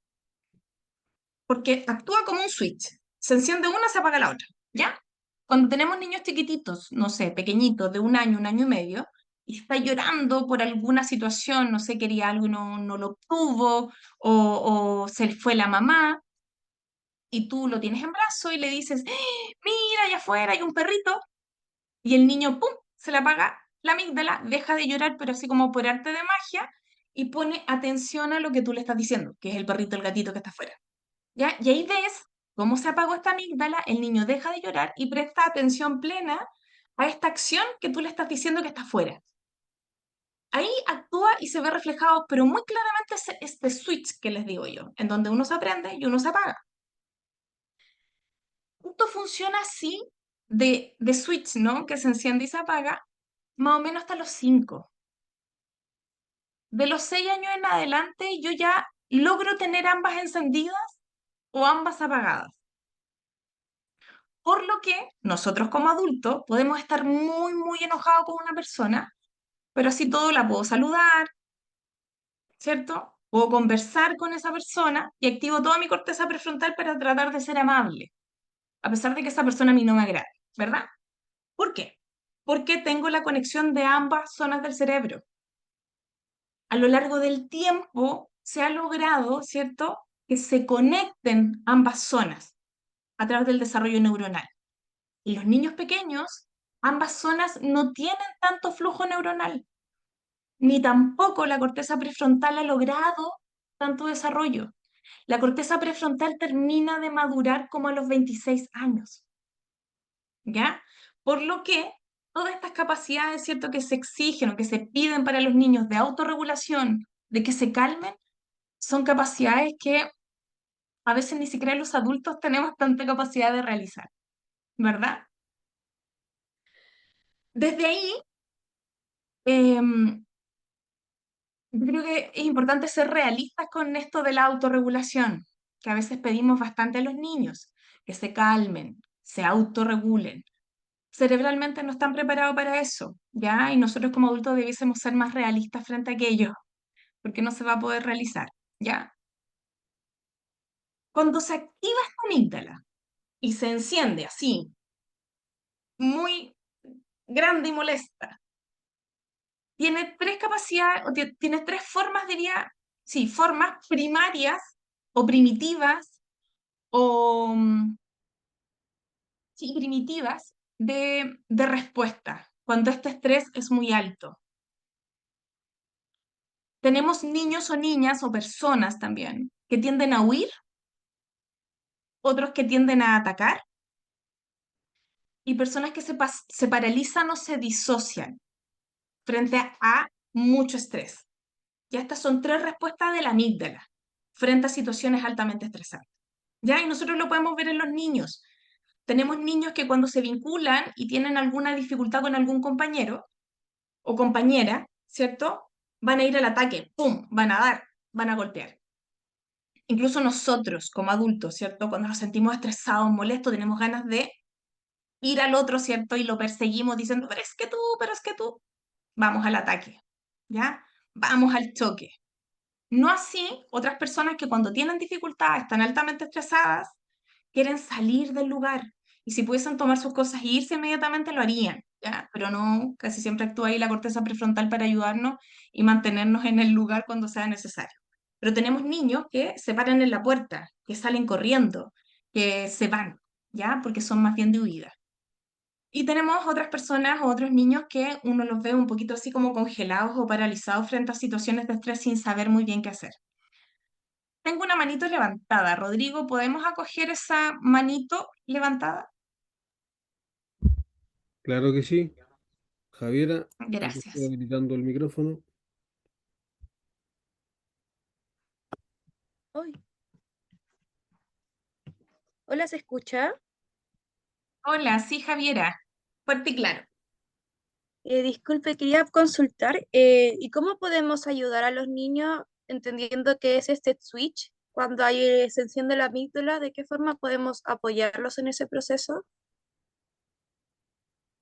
porque actúa como un switch. Se enciende una, se apaga la otra, ¿ya? Cuando tenemos niños chiquititos, no sé, pequeñitos, de 1 año, 1 año y medio, y está llorando por alguna situación, no sé, quería algo y no lo obtuvo, o se le fue la mamá, y tú lo tienes en brazo y le dices, mira, allá afuera hay un perrito, y el niño, ¡pum!, se le apaga la amígdala, deja de llorar, pero así como por arte de magia, y pone atención a lo que tú le estás diciendo, que es el perrito, el gatito que está afuera. ¿Ya? Y ahí ves cómo se apagó esta amígdala, el niño deja de llorar y presta atención plena a esta acción que tú le estás diciendo que está afuera. Ahí actúa y se ve reflejado, pero muy claramente este switch que les digo yo, en donde uno se aprende y uno se apaga. Esto funciona así de switch, ¿no? Que se enciende y se apaga, más o menos hasta los 5. De los 6 años en adelante, yo ya logro tener ambas encendidas o ambas apagadas. Por lo que nosotros como adultos podemos estar muy, muy enojados con una persona, pero así todo la puedo saludar, ¿cierto? Puedo conversar con esa persona y activo toda mi corteza prefrontal para tratar de ser amable, a pesar de que esa persona a mí no me agrade, ¿verdad? ¿Por qué? Porque tengo la conexión de ambas zonas del cerebro. A lo largo del tiempo se ha logrado, ¿cierto?, que se conecten ambas zonas a través del desarrollo neuronal. En los niños pequeños, ambas zonas no tienen tanto flujo neuronal, ni tampoco la corteza prefrontal ha logrado tanto desarrollo. La corteza prefrontal termina de madurar como a los 26 años, ¿ya? Por lo que todas estas capacidades, ¿cierto?, que se exigen o que se piden para los niños de autorregulación, de que se calmen, son capacidades que a veces ni siquiera los adultos tenemos tanta capacidad de realizar, ¿verdad? Desde ahí, em, yo creo que es importante ser realistas con esto de la autorregulación, que a veces pedimos bastante a los niños, que se calmen, se autorregulen. Cerebralmente no están preparados para eso, ¿ya? Y nosotros como adultos debiésemos ser más realistas frente a aquello, porque no se va a poder realizar, ¿ya? Cuando se activa esta amígdala y se enciende así, muy grande y molesta, tiene tres capacidades, o tiene tres formas, diría, sí, formas primarias o primitivas o sí, primitivas de respuesta cuando este estrés es muy alto. Tenemos niños o niñas o personas también que tienden a huir, otros que tienden a atacar y personas que se paralizan o se disocian frente a mucho estrés. Ya estas son tres respuestas de la amígdala frente a situaciones altamente estresantes. ¿Ya? Y nosotros lo podemos ver en los niños. Tenemos niños que cuando se vinculan y tienen alguna dificultad con algún compañero o compañera, ¿cierto? Van a ir al ataque, ¡pum!, van a dar, van a golpear. Incluso nosotros como adultos, ¿cierto? Cuando nos sentimos estresados, molestos, tenemos ganas de ir al otro, ¿cierto? Y lo perseguimos diciendo, pero es que tú, vamos al ataque, ¿ya? Vamos al choque. No así otras personas que cuando tienen dificultades, están altamente estresadas, quieren salir del lugar. Y si pudiesen tomar sus cosas e irse inmediatamente, lo harían, ¿ya? Pero no, casi siempre actúa ahí la corteza prefrontal para ayudarnos y mantenernos en el lugar cuando sea necesario. pero tenemos niños que se paran en la puerta, que salen corriendo, que se van, ¿ya? Porque son más bien de huida. Y tenemos otras personas o otros niños que uno los ve un poquito así como congelados o paralizados frente a situaciones de estrés sin saber muy bien qué hacer. Tengo una manito levantada. Rodrigo, ¿podemos acoger esa manito levantada? Claro que sí. Javiera, aquí estoy Gracias. habilitando el micrófono. Uy, hola, ¿se escucha? Hola, sí, Javiera. Fuerte y claro. Disculpe, quería consultar, ¿y cómo podemos ayudar a los niños entendiendo qué es este switch? Cuando hay, se enciende la amígdala, ¿de qué forma podemos apoyarlos en ese proceso?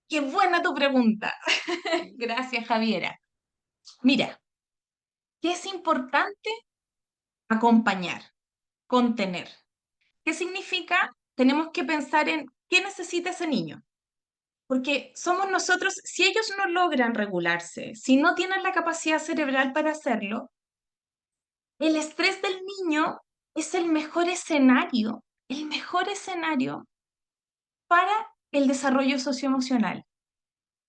Qué buena tu pregunta. Gracias, Javiera. Mira, ¿qué es importante? Acompañar, contener. ¿Qué significa? Tenemos que pensar en qué necesita ese niño. Porque somos nosotros, si ellos no logran regularse, si no tienen la capacidad cerebral para hacerlo, el estrés del niño es el mejor escenario para el desarrollo socioemocional,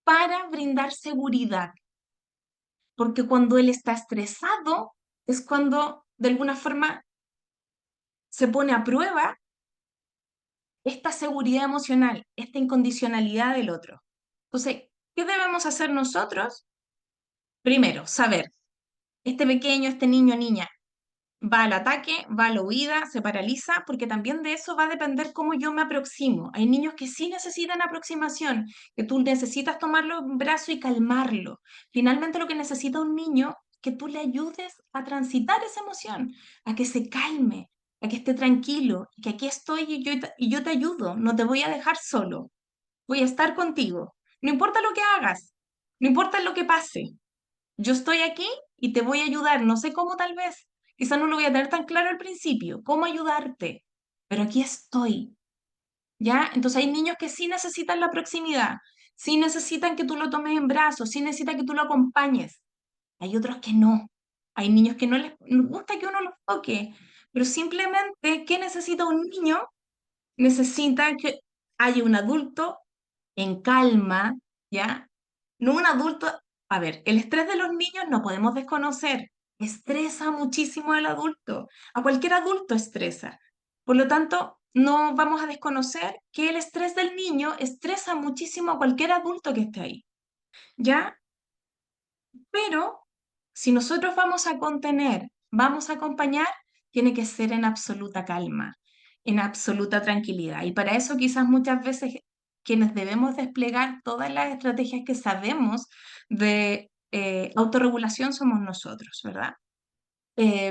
para brindar seguridad. Porque cuando él está estresado es cuando de alguna forma se pone a prueba esta seguridad emocional, esta incondicionalidad del otro. Entonces, ¿qué debemos hacer nosotros? Primero, saber, este pequeño, este niño, niña, va al ataque, va a la huida, se paraliza, porque también de eso va a depender cómo yo me aproximo. Hay niños que sí necesitan aproximación, que tú necesitas tomarlo en brazo y calmarlo. Finalmente lo que necesita un niño, que tú le ayudes a transitar esa emoción, a que se calme, a que esté tranquilo, que aquí estoy y yo te ayudo, no te voy a dejar solo, voy a estar contigo. No importa lo que hagas, no importa lo que pase, yo estoy aquí y te voy a ayudar, no sé cómo tal vez, quizá no lo voy a tener tan claro al principio, cómo ayudarte, pero aquí estoy, ¿ya? Entonces hay niños que sí necesitan la proximidad, sí necesitan que tú lo tomes en brazos, sí necesitan que tú lo acompañes. Hay otros que no. Hay niños que no les gusta que uno los toque, pero simplemente, ¿qué necesita un niño? Necesita que haya un adulto en calma, ¿ya? No un adulto, a ver, el estrés de los niños no podemos desconocer, estresa muchísimo al adulto, a cualquier adulto estresa. Por lo tanto, no vamos a desconocer que el estrés del niño estresa muchísimo a cualquier adulto que esté ahí, ¿ya? Pero si nosotros vamos a contener, vamos a acompañar, tiene que ser en absoluta calma, en absoluta tranquilidad. Y para eso quizás muchas veces quienes debemos desplegar todas las estrategias que sabemos de autorregulación somos nosotros, ¿verdad?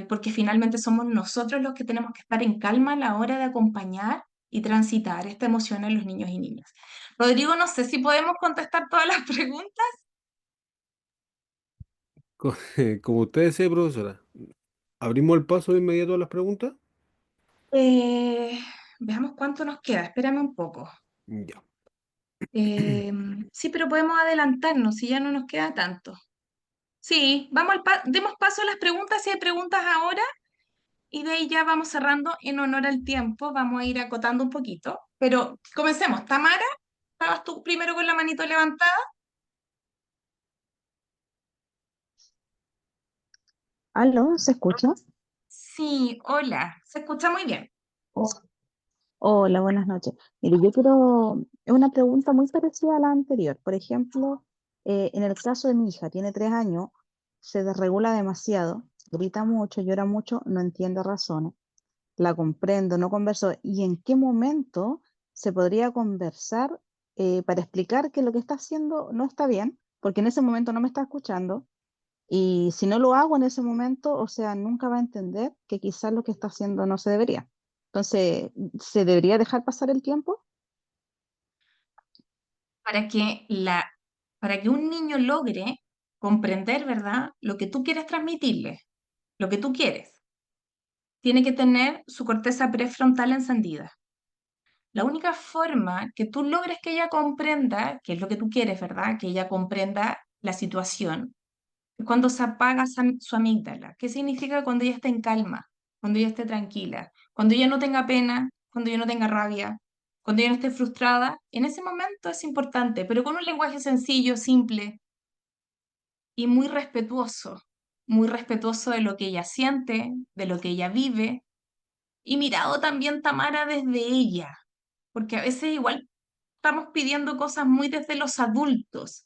Porque finalmente somos nosotros los que tenemos que estar en calma a la hora de acompañar y transitar esta emoción en los niños y niñas. Rodrigo, no sé si podemos contestar todas las preguntas. Co- Como usted desee, profesora. ¿Abrimos el paso de inmediato a las preguntas? Eh, veamos cuánto nos queda, espérame un poco. Ya. Eh, sí, pero podemos adelantarnos si ya no nos queda tanto. Sí, demos paso a las preguntas, si hay preguntas ahora, y de ahí ya vamos cerrando en honor al tiempo, vamos a ir acotando un poquito. Pero comencemos. Tamara, estabas tú primero con la manito levantada. ¿Aló? ¿Se escucha? Sí, hola, se escucha muy bien. Oh, hola, buenas noches. Mire, yo quiero, es una pregunta muy parecida a la anterior. Por ejemplo, en el caso de mi hija, tiene 3 años, se desregula demasiado, grita mucho, llora mucho, no entiende razones. La comprendo, no converso. ¿Y en qué momento se podría conversar para explicar que lo que está haciendo no está bien? Porque en ese momento no me está escuchando. Y si no lo hago en ese momento, o sea, nunca va a entender que quizás lo que está haciendo no se debería. Entonces, ¿se debería dejar pasar el tiempo? Para que para que un niño logre comprender, ¿verdad? Lo que tú quieres transmitirle, lo que tú quieres. Tiene que tener su corteza prefrontal encendida. La única forma que tú logres que ella comprenda, que es lo que tú quieres, ¿verdad? Que ella comprenda la situación, cuando se apaga su amígdala. ¿Qué significa? Cuando ella esté en calma, cuando ella esté tranquila, cuando ella no tenga pena, cuando ella no tenga rabia, cuando ella no esté frustrada. En ese momento es importante, pero con un lenguaje sencillo, simple y muy respetuoso de lo que ella siente, de lo que ella vive, y mirado también, Tamara, desde ella, porque a veces igual estamos pidiendo cosas muy desde los adultos,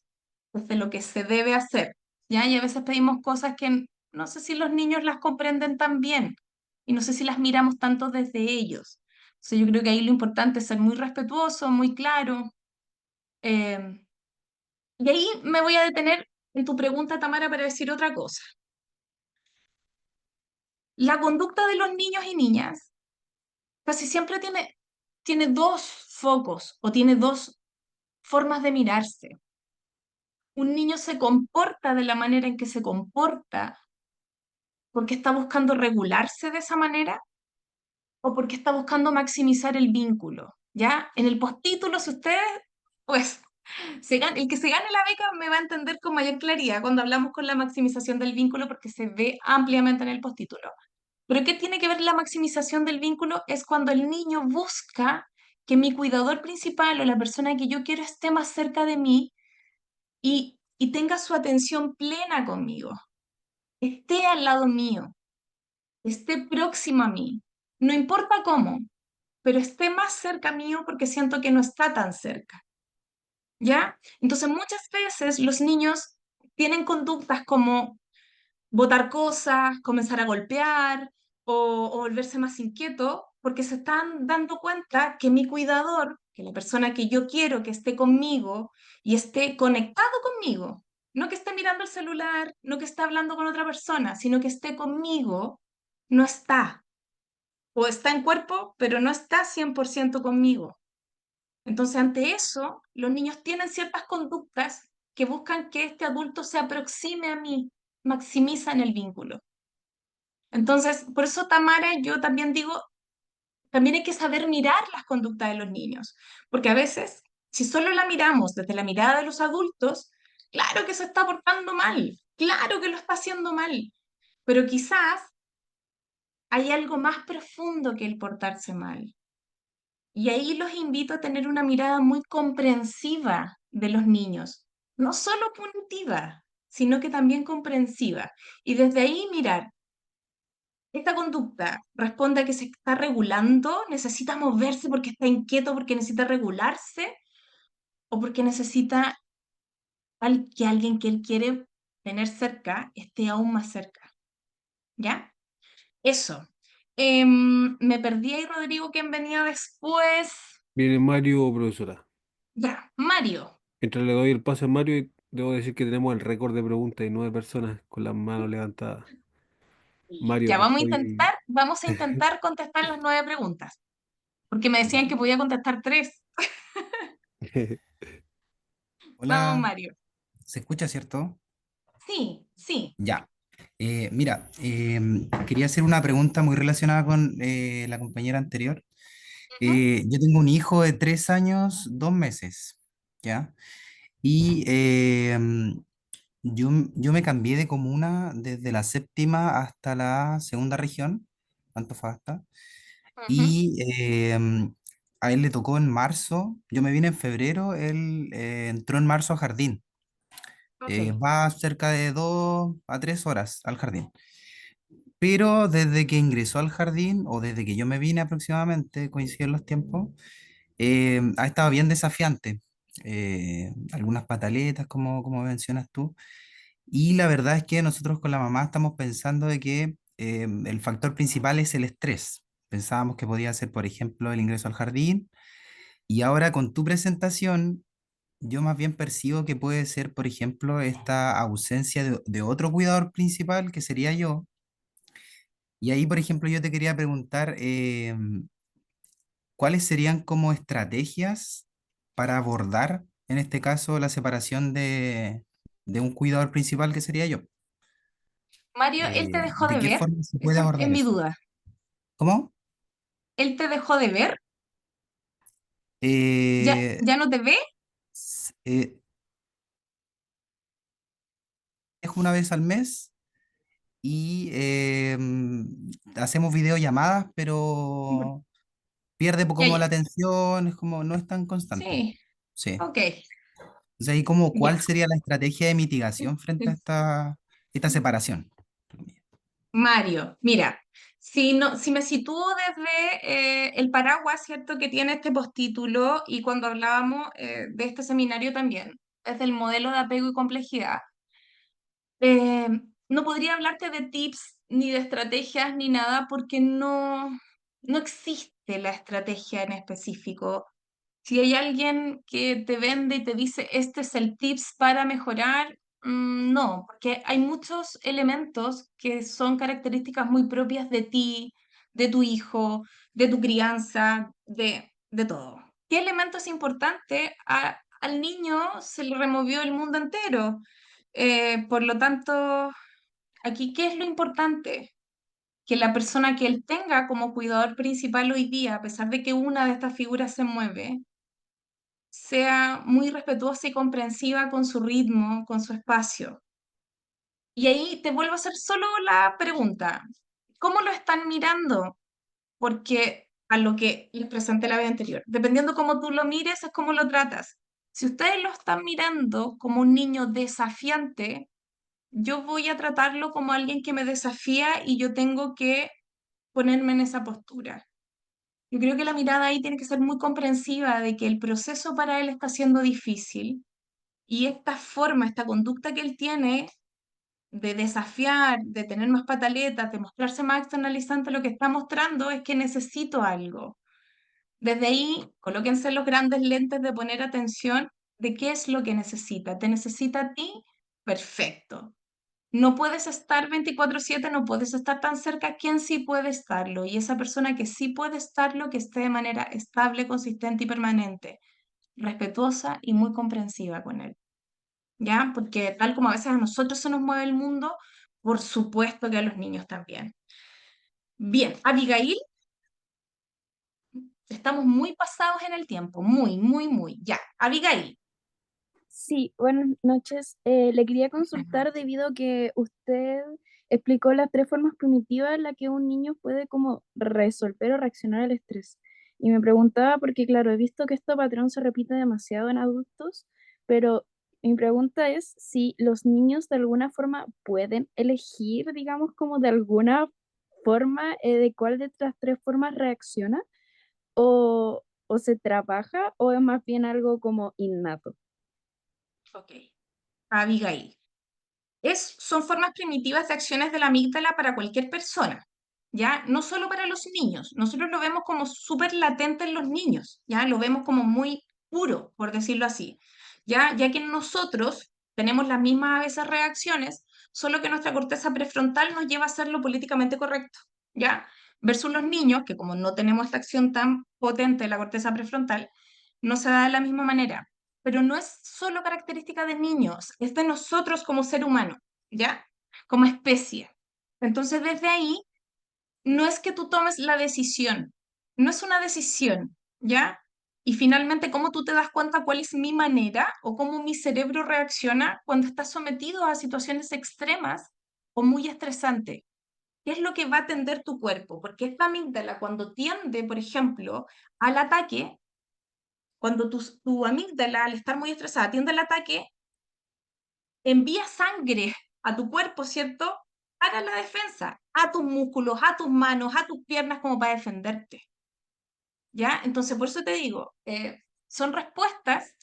desde lo que se debe hacer, ¿ya? Y a veces pedimos cosas que no sé si los niños las comprenden tan bien y no sé si las miramos tanto desde ellos. Entonces yo creo que ahí lo importante es ser muy respetuoso, muy claro. eh, y ahí me voy a detener en tu pregunta, Tamara, para decir otra cosa. La conducta de los niños y niñas casi siempre tiene dos focos o tiene dos formas de mirarse. Un niño se comporta de la manera en que se comporta porque está buscando regularse de esa manera o porque está buscando maximizar el vínculo. ¿Ya? En el postítulo, si ustedes, pues, el que se gane la beca me va a entender con mayor claridad cuando hablamos con la maximización del vínculo porque se ve ampliamente en el postítulo. Pero ¿qué tiene que ver la maximización del vínculo? Es cuando el niño busca que mi cuidador principal o la persona que yo quiero esté más cerca de mí y tenga su atención plena conmigo, esté al lado mío, esté próximo a mí, no importa cómo, pero esté más cerca mío porque siento que no está tan cerca, ¿ya? Entonces muchas veces los niños tienen conductas como botar cosas, comenzar a golpear o volverse más inquieto porque se están dando cuenta que mi cuidador, que la persona que yo quiero que esté conmigo y esté conectado conmigo, no que esté mirando el celular, no que esté hablando con otra persona, sino que esté conmigo, no está. O está en cuerpo, pero no está 100% conmigo. Entonces, ante eso, los niños tienen ciertas conductas que buscan que este adulto se aproxime a mí, maximizan el vínculo. Entonces, por eso, Tamara, yo también digo, también hay que saber mirar las conductas de los niños, porque a veces, si solo la miramos desde la mirada de los adultos, claro que se está portando mal, claro que lo está haciendo mal, pero quizás hay algo más profundo que el portarse mal. Y ahí los invito a tener una mirada muy comprensiva de los niños, no solo punitiva, sino que también comprensiva. Y desde ahí mirar, esta conducta responde a que se está regulando, necesita moverse porque está inquieto, porque necesita regularse, o porque necesita que alguien que él quiere tener cerca esté aún más cerca. ¿Ya? Eso. Me perdí ahí, Rodrigo, ¿quién venía después? Viene Mario, profesora. Ya, Mario. Mientras le doy el paso a Mario, debo decir que tenemos el récord de preguntas y 9 personas con las manos levantadas. Mario, Ya, te estoy... vamos a intentar contestar las 9 preguntas, porque me decían que Ya. podía contestar 3. Vamos, Hola, Mario. ¿se escucha, cierto? Sí, sí. Ya. Mira, quería hacer una pregunta muy relacionada con la compañera anterior. Ujú, Yo tengo un hijo de 3 años, 2 meses, ¿ya? Y yo me cambié de comuna desde la séptima hasta la segunda región, Antofagasta, ujú. y a él le tocó en marzo, yo me vine en febrero, él entró en marzo a jardín. Ok. Va cerca de 2 a 3 horas al jardín. Pero desde que ingresó al jardín, o desde que yo me vine aproximadamente, coinciden los tiempos, ha estado bien desafiante. Algunas pataletas, como mencionas tú. Y la verdad es que nosotros con la mamá estamos pensando de que el factor principal es el estrés. Pensábamos que podía ser, por ejemplo, el ingreso al jardín. Y ahora con tu presentación, yo más bien percibo que puede ser, por ejemplo, esta ausencia de otro cuidador principal, que sería yo. Y ahí, por ejemplo, yo te quería preguntar, ¿cuáles serían como estrategias para abordar, en este caso, la separación de un cuidador principal, que sería yo? Mario, ¿él te dejó ¿De de qué ver? forma se puede Esa es abordar mi eso? duda. ¿Cómo? ¿Él te dejó de ver? Eh, ¿Ya no te ve? s- eh, una vez al mes y hacemos videollamadas, pero pierde Ya, como ya. la atención, es como no es tan constante. Sí, Sí. ok, Entonces ahí como ya. cuál sería la estrategia de mitigación frente a esta separación. Mario, mira, si, no, si me sitúo desde el paraguas, ¿cierto? Que tiene este postítulo y cuando hablábamos de este seminario también, desde el modelo de apego y complejidad, eh, no podría hablarte de tips ni de estrategias ni nada porque no existe la estrategia en específico. Si hay alguien que te vende y te dice, este es el tips para mejorar, no, porque hay muchos elementos que son características muy propias de ti, de tu hijo, de tu crianza, de todo. ¿Qué elemento es importante? Al niño se le removió el mundo entero. Por lo tanto, aquí, ¿qué es lo importante? Que la persona que él tenga como cuidador principal hoy día, a pesar de que una de estas figuras se mueve, sea muy respetuosa y comprensiva con su ritmo, con su espacio. Y ahí te vuelvo a hacer solo la pregunta, ¿cómo lo están mirando? Porque a lo que les presenté la vez anterior, dependiendo cómo tú lo mires, es cómo lo tratas. Si ustedes lo están mirando como un niño desafiante, yo voy a tratarlo como alguien que me desafía y yo tengo que ponerme en esa postura. Yo creo que la mirada ahí tiene que ser muy comprensiva de que el proceso para él está siendo difícil. Y esta forma, esta conducta que él tiene de desafiar, de tener más pataletas, de mostrarse más externalizante, lo que está mostrando es que necesito algo. Desde ahí, colóquense los grandes lentes de poner atención de qué es lo que necesita. ¿Te necesita a ti? Perfecto. No puedes estar 24/7, no puedes estar tan cerca. ¿Quién sí puede estarlo? Y esa persona que sí puede estarlo, que esté de manera estable, consistente y permanente, respetuosa y muy comprensiva con él. ¿Ya? Porque tal como a veces a nosotros se nos mueve el mundo, por supuesto que a los niños también. Bien, Abigail, estamos muy pasados en el tiempo, muy, muy, muy. Ya, Abigail. Sí, buenas noches. Le quería consultar debido a que usted explicó las tres formas primitivas en las que un niño puede como resolver o reaccionar al estrés. Y me preguntaba porque, claro, he visto que este patrón se repite demasiado en adultos, pero mi pregunta es si los niños de alguna forma pueden elegir, digamos, como de alguna forma de cuál de estas tres formas reacciona o se trabaja o es más bien algo como innato. Ok, Abigail. Son formas primitivas de acciones de la amígdala para cualquier persona, ¿ya? No solo para los niños. Nosotros lo vemos como súper latente en los niños, ¿ya? Lo vemos como muy puro, por decirlo así, ¿ya? Ya que nosotros tenemos las mismas a veces reacciones, solo que nuestra corteza prefrontal nos lleva a hacer lo políticamente correcto, ¿ya? Versus los niños, que como no tenemos esta acción tan potente de la corteza prefrontal, no se da de la misma manera, pero no es solo característica de niños, es de nosotros como ser humano, ¿ya? Como especie. Entonces, desde ahí, no es que tú tomes la decisión, no es una decisión, ¿ya? Y finalmente, ¿cómo tú te das cuenta cuál es mi manera o cómo mi cerebro reacciona cuando está sometido a situaciones extremas o muy estresantes? ¿Qué es lo que va a atender tu cuerpo? Porque esta amígdala, cuando tiende, por ejemplo, al ataque, cuando tu amígdala, al estar muy estresada, tiende al ataque, envía sangre a tu cuerpo, ¿cierto? Para la defensa, a tus músculos, a tus manos, a tus piernas, como para defenderte. ¿Ya? Entonces, por eso te digo, son respuestas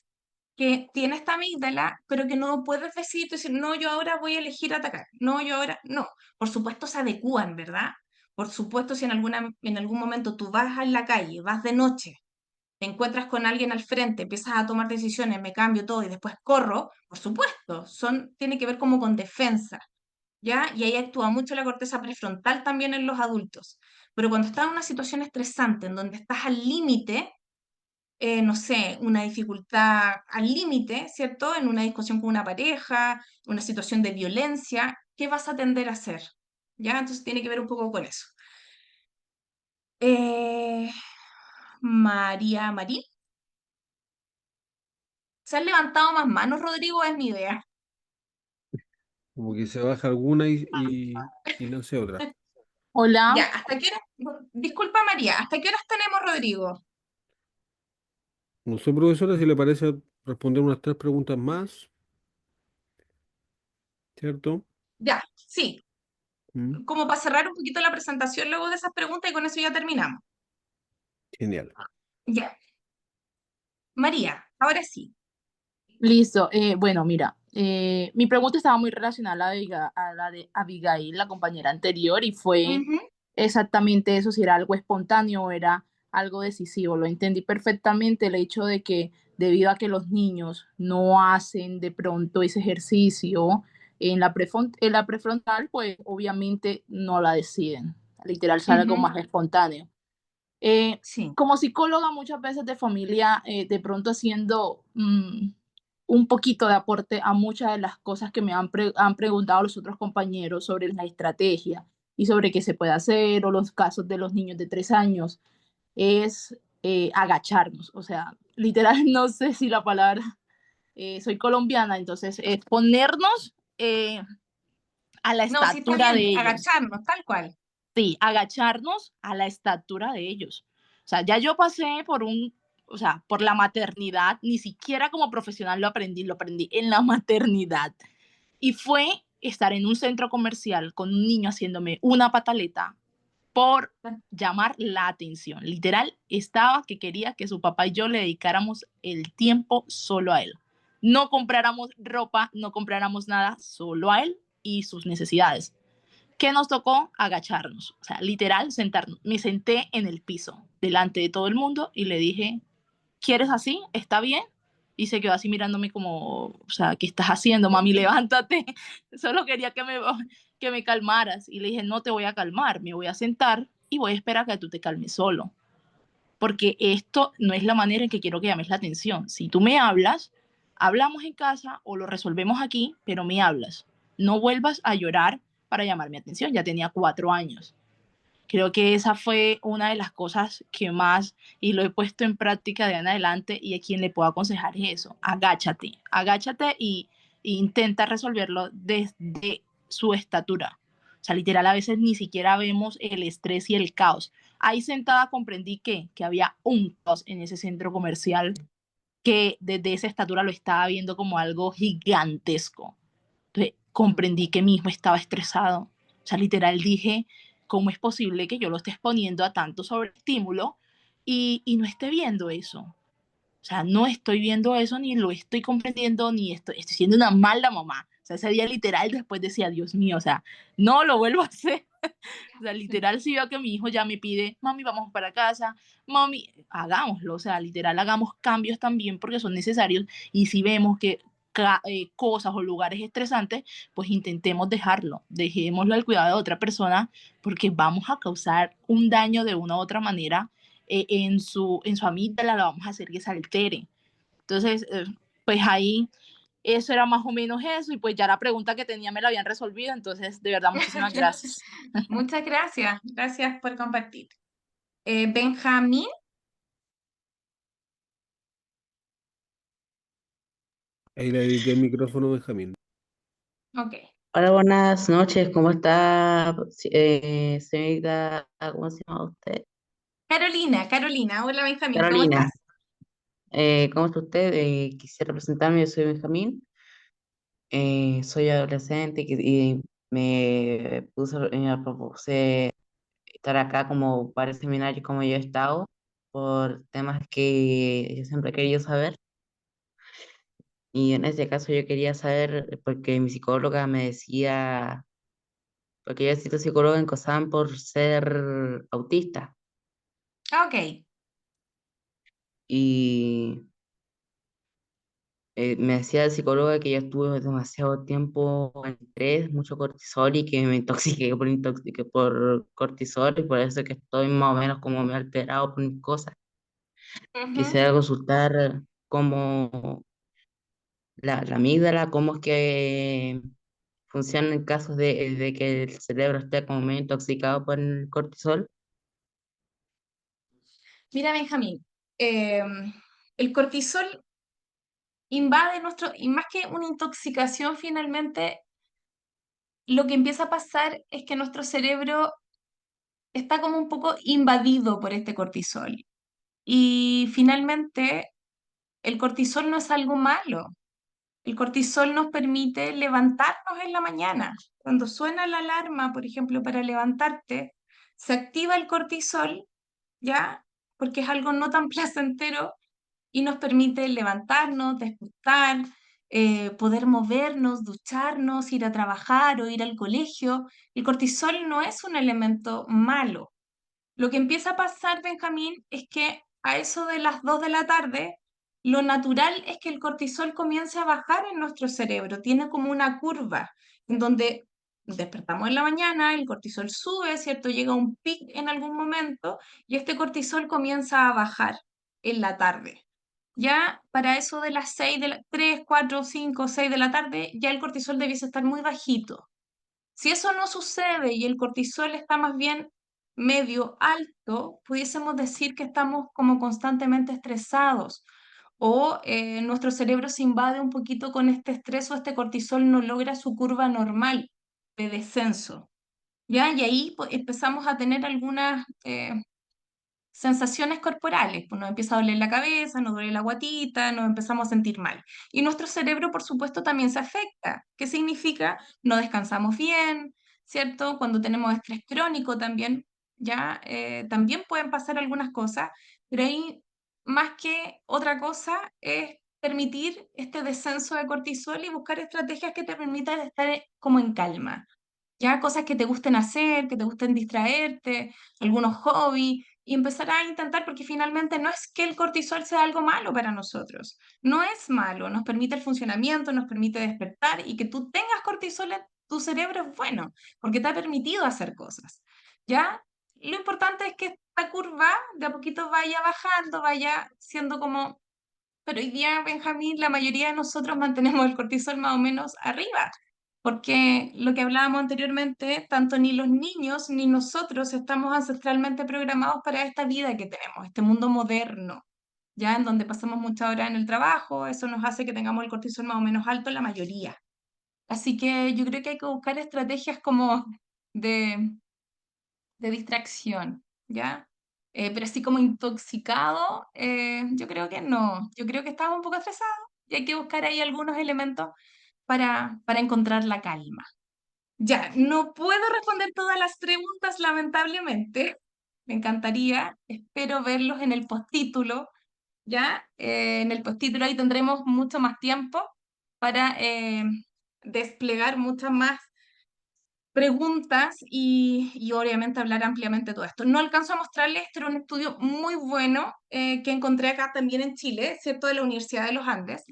que tiene esta amígdala, pero que no puedes decir, no, yo ahora voy a elegir atacar, no, yo ahora, no. Por supuesto se adecúan, ¿verdad? Por supuesto, si en algún momento tú vas en la calle, vas de noche, te encuentras con alguien al frente, empiezas a tomar decisiones, me cambio todo y después corro, por supuesto, tiene que ver como con defensa, ¿ya? Y ahí actúa mucho la corteza prefrontal también en los adultos. Pero cuando estás en una situación estresante, en donde estás al límite, no sé, una dificultad al límite, ¿cierto? En una discusión con una pareja, una situación de violencia, ¿qué vas a tender a hacer? ¿Ya? Entonces tiene que ver un poco con eso. Eh, María Marí. ¿Se han levantado más manos, Rodrigo? Es mi idea. Como que se baja alguna y no sé otra. Ya, Hola, ¿hasta qué hora? Disculpa María, ¿hasta qué horas tenemos, Rodrigo? No sé, profesora, si le parece responder unas 3 preguntas más, ¿cierto? Ya, sí, Mm, como para cerrar un poquito la presentación luego de esas preguntas y con eso ya terminamos. Genial. Ya, María, ahora sí. listo. Bueno, mira, mi pregunta estaba muy relacionada a la de Abigail, la compañera anterior, y fue Ujú, exactamente eso, si era algo espontáneo o era algo decisivo. Lo entendí perfectamente, el hecho de que debido a que los niños no hacen de pronto ese ejercicio en la prefrontal, pues obviamente no la deciden. Literal, sale algo ujú, más espontáneo. Eh, sí. Como psicóloga muchas veces de familia, de pronto haciendo un poquito de aporte a muchas de las cosas que han preguntado los otros compañeros sobre la estrategia y sobre qué se puede hacer o los casos de los niños de 3 años, es agacharnos. O sea, literal, no sé si la palabra, soy colombiana, entonces es ponernos a la No, sí está estatura de bien, ellos. agacharnos, tal cual. Sí, agacharnos a la estatura de ellos. O sea, ya yo pasé por o sea, por la maternidad, ni siquiera como profesional lo aprendí en la maternidad. Y fue estar en un centro comercial con un niño haciéndome una pataleta por llamar la atención. Literal, estaba que quería que su papá y yo le dedicáramos el tiempo solo a él. No compráramos ropa, no compráramos nada, solo a él y sus necesidades. ¿Qué nos tocó? Agacharnos, o sea, literal, sentarnos. Me senté en el piso, delante de todo el mundo, y le dije, ¿quieres así? ¿Está bien? Y se quedó así mirándome como, o sea, ¿qué estás haciendo, mami? Levántate. Solo quería que me calmaras. Y le dije, no te voy a calmar, me voy a sentar y voy a esperar a que tú te calmes solo. Porque esto no es la manera en que quiero que llames la atención. Si tú me hablas, hablamos en casa o lo resolvemos aquí, pero me hablas. No vuelvas a llorar para llamar mi atención. Ya tenía 4 años. Creo que esa fue una de las cosas que más, y lo he puesto en práctica de en adelante, y a quien le puedo aconsejar es eso, agáchate, agáchate y intenta resolverlo desde su estatura. O sea, literal, a veces ni siquiera vemos el estrés y el caos. Ahí sentada comprendí que había un caos en ese centro comercial, que desde esa estatura lo estaba viendo como algo gigantesco. Entonces, comprendí que mi hijo estaba estresado. O sea, literal dije, ¿cómo es posible que yo lo esté exponiendo a tanto sobreestímulo y no esté viendo eso? O sea, no estoy viendo eso, ni lo estoy comprendiendo, ni estoy siendo una mala mamá. O sea, ese día literal después decía, Dios mío, o sea, no lo vuelvo a hacer. O sea, literal, si veo que mi hijo ya me pide, mami, vamos para casa, mami, hagámoslo. O sea, literal, hagamos cambios también porque son necesarios. Y si vemos que cosas o lugares estresantes, pues intentemos dejarlo, dejémoslo al cuidado de otra persona porque vamos a causar un daño de una u otra manera en su amígdala, la vamos a hacer que se altere. Entonces, pues ahí eso era más o menos eso y pues ya la pregunta que tenía me la habían resolvido, entonces de verdad muchísimas gracias. Muchas gracias, gracias por compartir. Benjamín, Ahí le dediqué el micrófono a Benjamín. ok. Hola, buenas noches, ¿cómo está, señorita? ¿Cómo se llama usted? Carolina, Carolina, hola Benjamín, ¿cómo Carolina. estás? ¿Cómo está usted? Quisiera presentarme, yo soy Benjamín, soy adolescente y me propuse estar acá como para el seminario como yo he estado, por temas que yo siempre he querido saber. Y en este caso yo quería saber, porque mi psicóloga me decía, porque yo he sido psicóloga en COSAM por ser autista. Ok. Y me decía el psicólogo que yo estuve demasiado tiempo en estrés, mucho cortisol y que me intoxiqué por cortisol y por eso que estoy más o menos como me he alterado por mis cosas. Ujú. Quisiera consultar cómo la amígdala, cómo es que funciona en casos de que el cerebro esté como medio intoxicado por el cortisol. Mira Benjamín, el cortisol invade nuestro, y más que una intoxicación finalmente, lo que empieza a pasar es que nuestro cerebro está como un poco invadido por este cortisol. Y finalmente, el cortisol no es algo malo. El cortisol nos permite levantarnos en la mañana. Cuando suena la alarma, por ejemplo, para levantarte, se activa el cortisol, ¿ya? Porque es algo no tan placentero y nos permite levantarnos, despertar, poder movernos, ducharnos, ir a trabajar o ir al colegio. El cortisol no es un elemento malo. Lo que empieza a pasar, Benjamín, es que a eso de las 2 de la tarde, lo natural es que el cortisol comience a bajar en nuestro cerebro. Tiene como una curva en donde despertamos en la mañana, el cortisol sube, ¿cierto? Llega a un pic en algún momento y este cortisol comienza a bajar en la tarde. Ya para eso de las 6 de la 3, 4, 5, 6 de la tarde, ya el cortisol debiese estar muy bajito. Si eso no sucede y el cortisol está más bien medio alto, pudiésemos decir que estamos como constantemente estresados o nuestro cerebro se invade un poquito con este estrés o este cortisol no logra su curva normal de descenso. ¿Ya? Y ahí pues, empezamos a tener algunas sensaciones corporales, pues nos empieza a doler la cabeza, nos duele la guatita, nos empezamos a sentir mal. Y nuestro cerebro, por supuesto, también se afecta. ¿Qué significa? No descansamos bien, ¿cierto? Cuando tenemos estrés crónico también, ya también pueden pasar algunas cosas, pero ahí más que otra cosa es permitir este descenso de cortisol y buscar estrategias que te permitan estar como en calma. Ya cosas que te gusten hacer, que te gusten distraerte, algunos hobbies, y empezar a intentar, porque finalmente no es que el cortisol sea algo malo para nosotros, no es malo, nos permite el funcionamiento, nos permite despertar, y que tú tengas cortisol en tu cerebro es bueno, porque te ha permitido hacer cosas, ¿ya? Lo importante es que esta curva de a poquito vaya bajando, vaya siendo como, pero hoy día, Benjamín, la mayoría de nosotros mantenemos el cortisol más o menos arriba, porque lo que hablábamos anteriormente, tanto ni los niños ni nosotros estamos ancestralmente programados para esta vida que tenemos, este mundo moderno, ya en donde pasamos muchas horas en el trabajo, eso nos hace que tengamos el cortisol más o menos alto la mayoría. Así que yo creo que hay que buscar estrategias como de, de distracción, ¿ya? Pero así como intoxicado, yo creo que no, yo creo que estamos un poco estresados y hay que buscar ahí algunos elementos para encontrar la calma. Ya, no puedo responder todas las preguntas, lamentablemente. Me encantaría, espero verlos en el postítulo, ¿ya? En el postítulo ahí tendremos mucho más tiempo para desplegar muchas más preguntas y obviamente hablar ampliamente de todo esto. No alcanzo a mostrarles, este era un estudio muy bueno que encontré acá también en Chile, ¿cierto? De la Universidad de los Andes.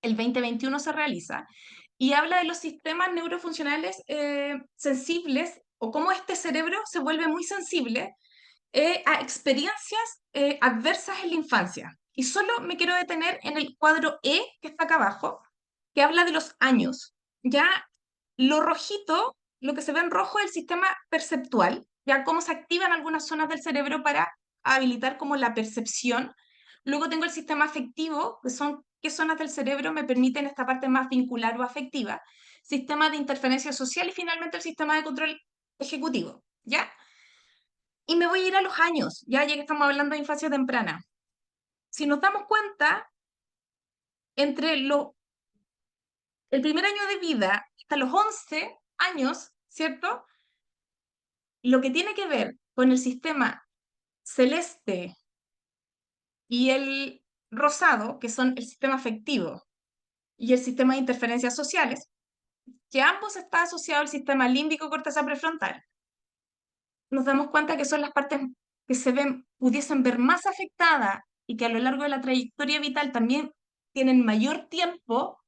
El 2021 se realiza y habla de los sistemas neurofuncionales sensibles o cómo este cerebro se vuelve muy sensible a experiencias adversas en la infancia. Y solo me quiero detener en el cuadro E, que está acá abajo, que habla de los años. Ya lo rojito, lo que se ve en rojo es el sistema perceptual, ya cómo se activan algunas zonas del cerebro para habilitar como la percepción. Luego tengo el sistema afectivo, que son qué zonas del cerebro me permiten esta parte más vincular o afectiva. Sistema de interferencia social y finalmente el sistema de control ejecutivo, ¿ya? Y me voy a ir a los años, ya que estamos hablando de infancia temprana. Si nos damos cuenta, entre el primer año de vida hasta los 11 años, ¿cierto? Lo que tiene que ver con el sistema celeste y el rosado, que son el sistema afectivo y el sistema de interferencias sociales, que ambos está asociado al sistema límbico corteza prefrontal, nos damos cuenta que son las partes que se ven, pudiesen ver más afectadas y que a lo largo de la trayectoria vital también tienen mayor tiempo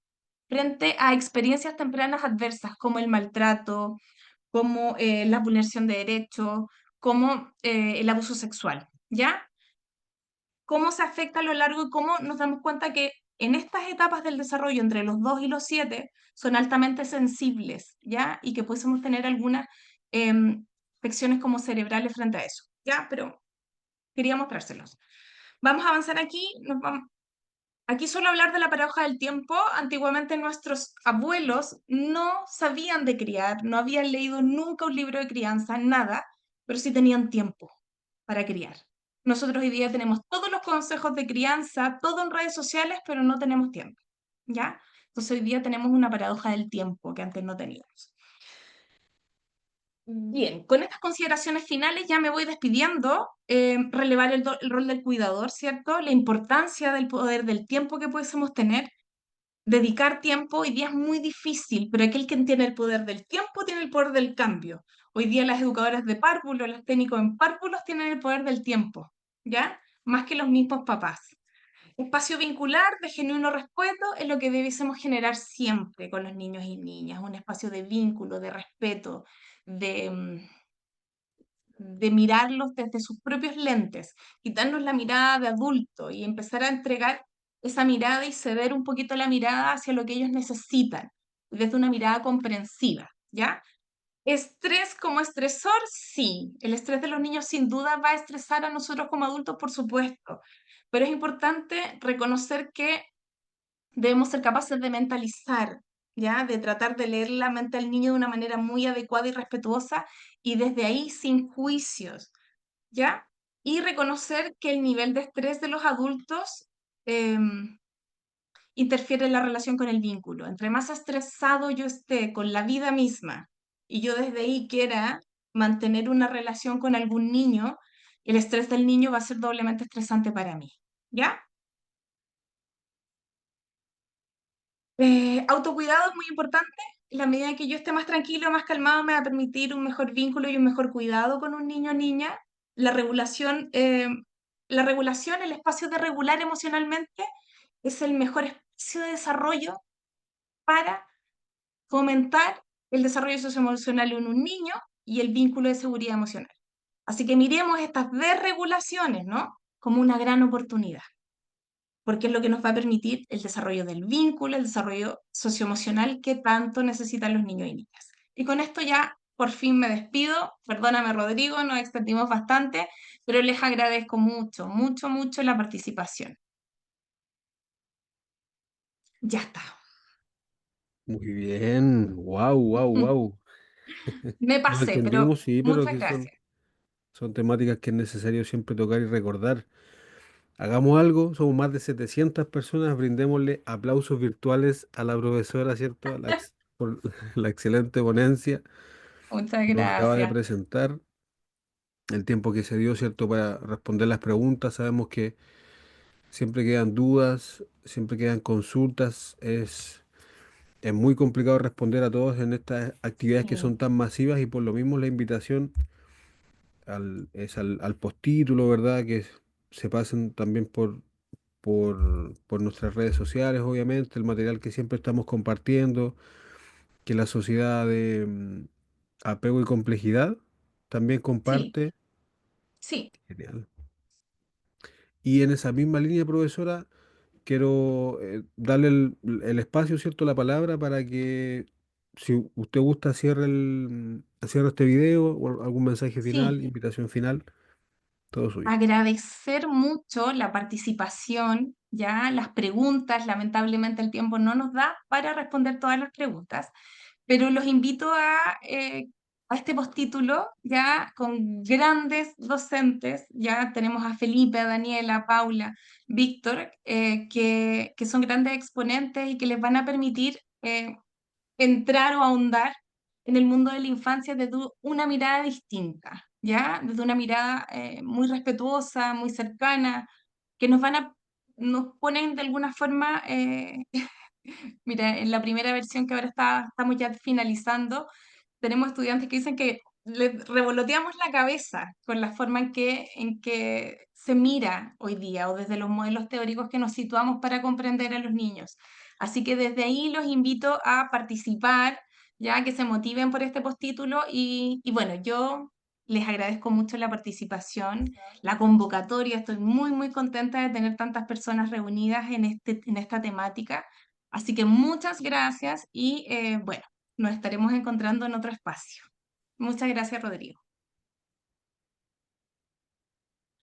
frente a experiencias tempranas adversas como el maltrato, como la vulneración de derechos, como el abuso sexual, ¿ya? Cómo se afecta a lo largo y cómo nos damos cuenta que en estas etapas del desarrollo, entre los 2 y los 7, son altamente sensibles, ¿ya? Y que podemos tener algunas afecciones como cerebrales frente a eso, ¿ya? Pero quería mostrárselos. Vamos a avanzar aquí, nos vamos, Aquí suelo hablar de la paradoja del tiempo. Antiguamente nuestros abuelos no sabían de criar, no habían leído nunca un libro de crianza, nada, pero sí tenían tiempo para criar. Nosotros hoy día tenemos todos los consejos de crianza, todo en redes sociales, pero no tenemos tiempo, ¿ya? Entonces hoy día tenemos una paradoja del tiempo que antes no teníamos. Bien, con estas consideraciones finales ya me voy despidiendo. Relevar el rol del cuidador, ¿cierto? La importancia del poder del tiempo que pudiésemos tener. Dedicar tiempo hoy día es muy difícil, pero aquel que tiene el poder del tiempo tiene el poder del cambio. Hoy día las educadoras de párvulo, los técnicos en párvulos tienen el poder del tiempo, ¿ya? Más que los mismos papás. Espacio vincular de genuino respeto es lo que debiésemos generar siempre con los niños y niñas, un espacio de vínculo, de respeto, de mirarlos desde sus propios lentes, quitarnos la mirada de adulto y empezar a entregar esa mirada y ceder un poquito la mirada hacia lo que ellos necesitan, desde una mirada comprensiva, ¿ya? ¿Estrés como estresor? Sí. El estrés de los niños sin duda va a estresar a nosotros como adultos, por supuesto, pero es importante reconocer que debemos ser capaces de mentalizar, ¿ya? De tratar de leer la mente al niño de una manera muy adecuada y respetuosa y desde ahí sin juicios, ¿ya? Y reconocer que el nivel de estrés de los adultos interfiere en la relación con el vínculo. Entre más estresado yo esté con la vida misma y yo desde ahí quiera mantener una relación con algún niño, el estrés del niño va a ser doblemente estresante para mí, ¿ya? Autocuidado es muy importante. En la medida en que yo esté más tranquilo, más calmado, me va a permitir un mejor vínculo y un mejor cuidado con un niño o niña. La regulación, el espacio de regular emocionalmente, es el mejor espacio de desarrollo para fomentar el desarrollo socioemocional en un niño y el vínculo de seguridad emocional. Así que miremos estas desregulaciones, ¿no? Como una gran oportunidad, porque es lo que nos va a permitir el desarrollo del vínculo, el desarrollo socioemocional que tanto necesitan los niños y niñas. Y con esto ya por fin me despido. Perdóname, Rodrigo, nos extendimos bastante, pero les agradezco mucho, mucho, mucho la participación. Ya está. Muy bien, wow, wow, wow. Me Nos pasé, pero extendimos, sí, pero muchas que gracias. son temáticas que es necesario siempre tocar y recordar. Hagamos algo, somos más de 700 personas, brindémosle aplausos virtuales a la profesora, ¿cierto? Por la excelente ponencia Muchas que nos acaba de gracias. presentar, el tiempo que se dio, ¿cierto? Para responder las preguntas. Sabemos que siempre quedan dudas, siempre quedan consultas, es muy complicado responder a todos en estas actividades que son Sí, tan masivas y por lo mismo la invitación al postítulo, ¿verdad? Se pasen también por nuestras redes sociales, obviamente, el material que siempre estamos compartiendo, que la sociedad de apego y complejidad también sí, comparte. sí, Genial. Y en esa misma línea, profesora, quiero darle el espacio, ¿cierto? La palabra para que, si usted gusta, cierre este video o algún mensaje sí. final, invitación final, todo suyo. Agradecer mucho la participación, ya las preguntas. Lamentablemente el tiempo no nos da para responder todas las preguntas, pero los invito a este postítulo, ya con grandes docentes. Ya tenemos a Felipe, a Daniela, a Paula, Víctor, que son grandes exponentes y que les van a permitir entrar o ahondar en el mundo de la infancia desde una mirada distinta, ¿ya? Desde una mirada muy respetuosa, muy cercana, que nos ponen de alguna forma, mira, en la primera versión que ahora estamos ya finalizando, tenemos estudiantes que dicen que les revoloteamos la cabeza con la forma en que se mira hoy día o desde los modelos teóricos que nos situamos para comprender a los niños. Así que desde ahí los invito a participar, ya que se motiven por este postítulo y bueno, yo les agradezco mucho la participación, la convocatoria. Estoy muy, muy contenta de tener tantas personas reunidas en esta temática. Así que muchas gracias y bueno, nos estaremos encontrando en otro espacio. Muchas gracias, Rodrigo.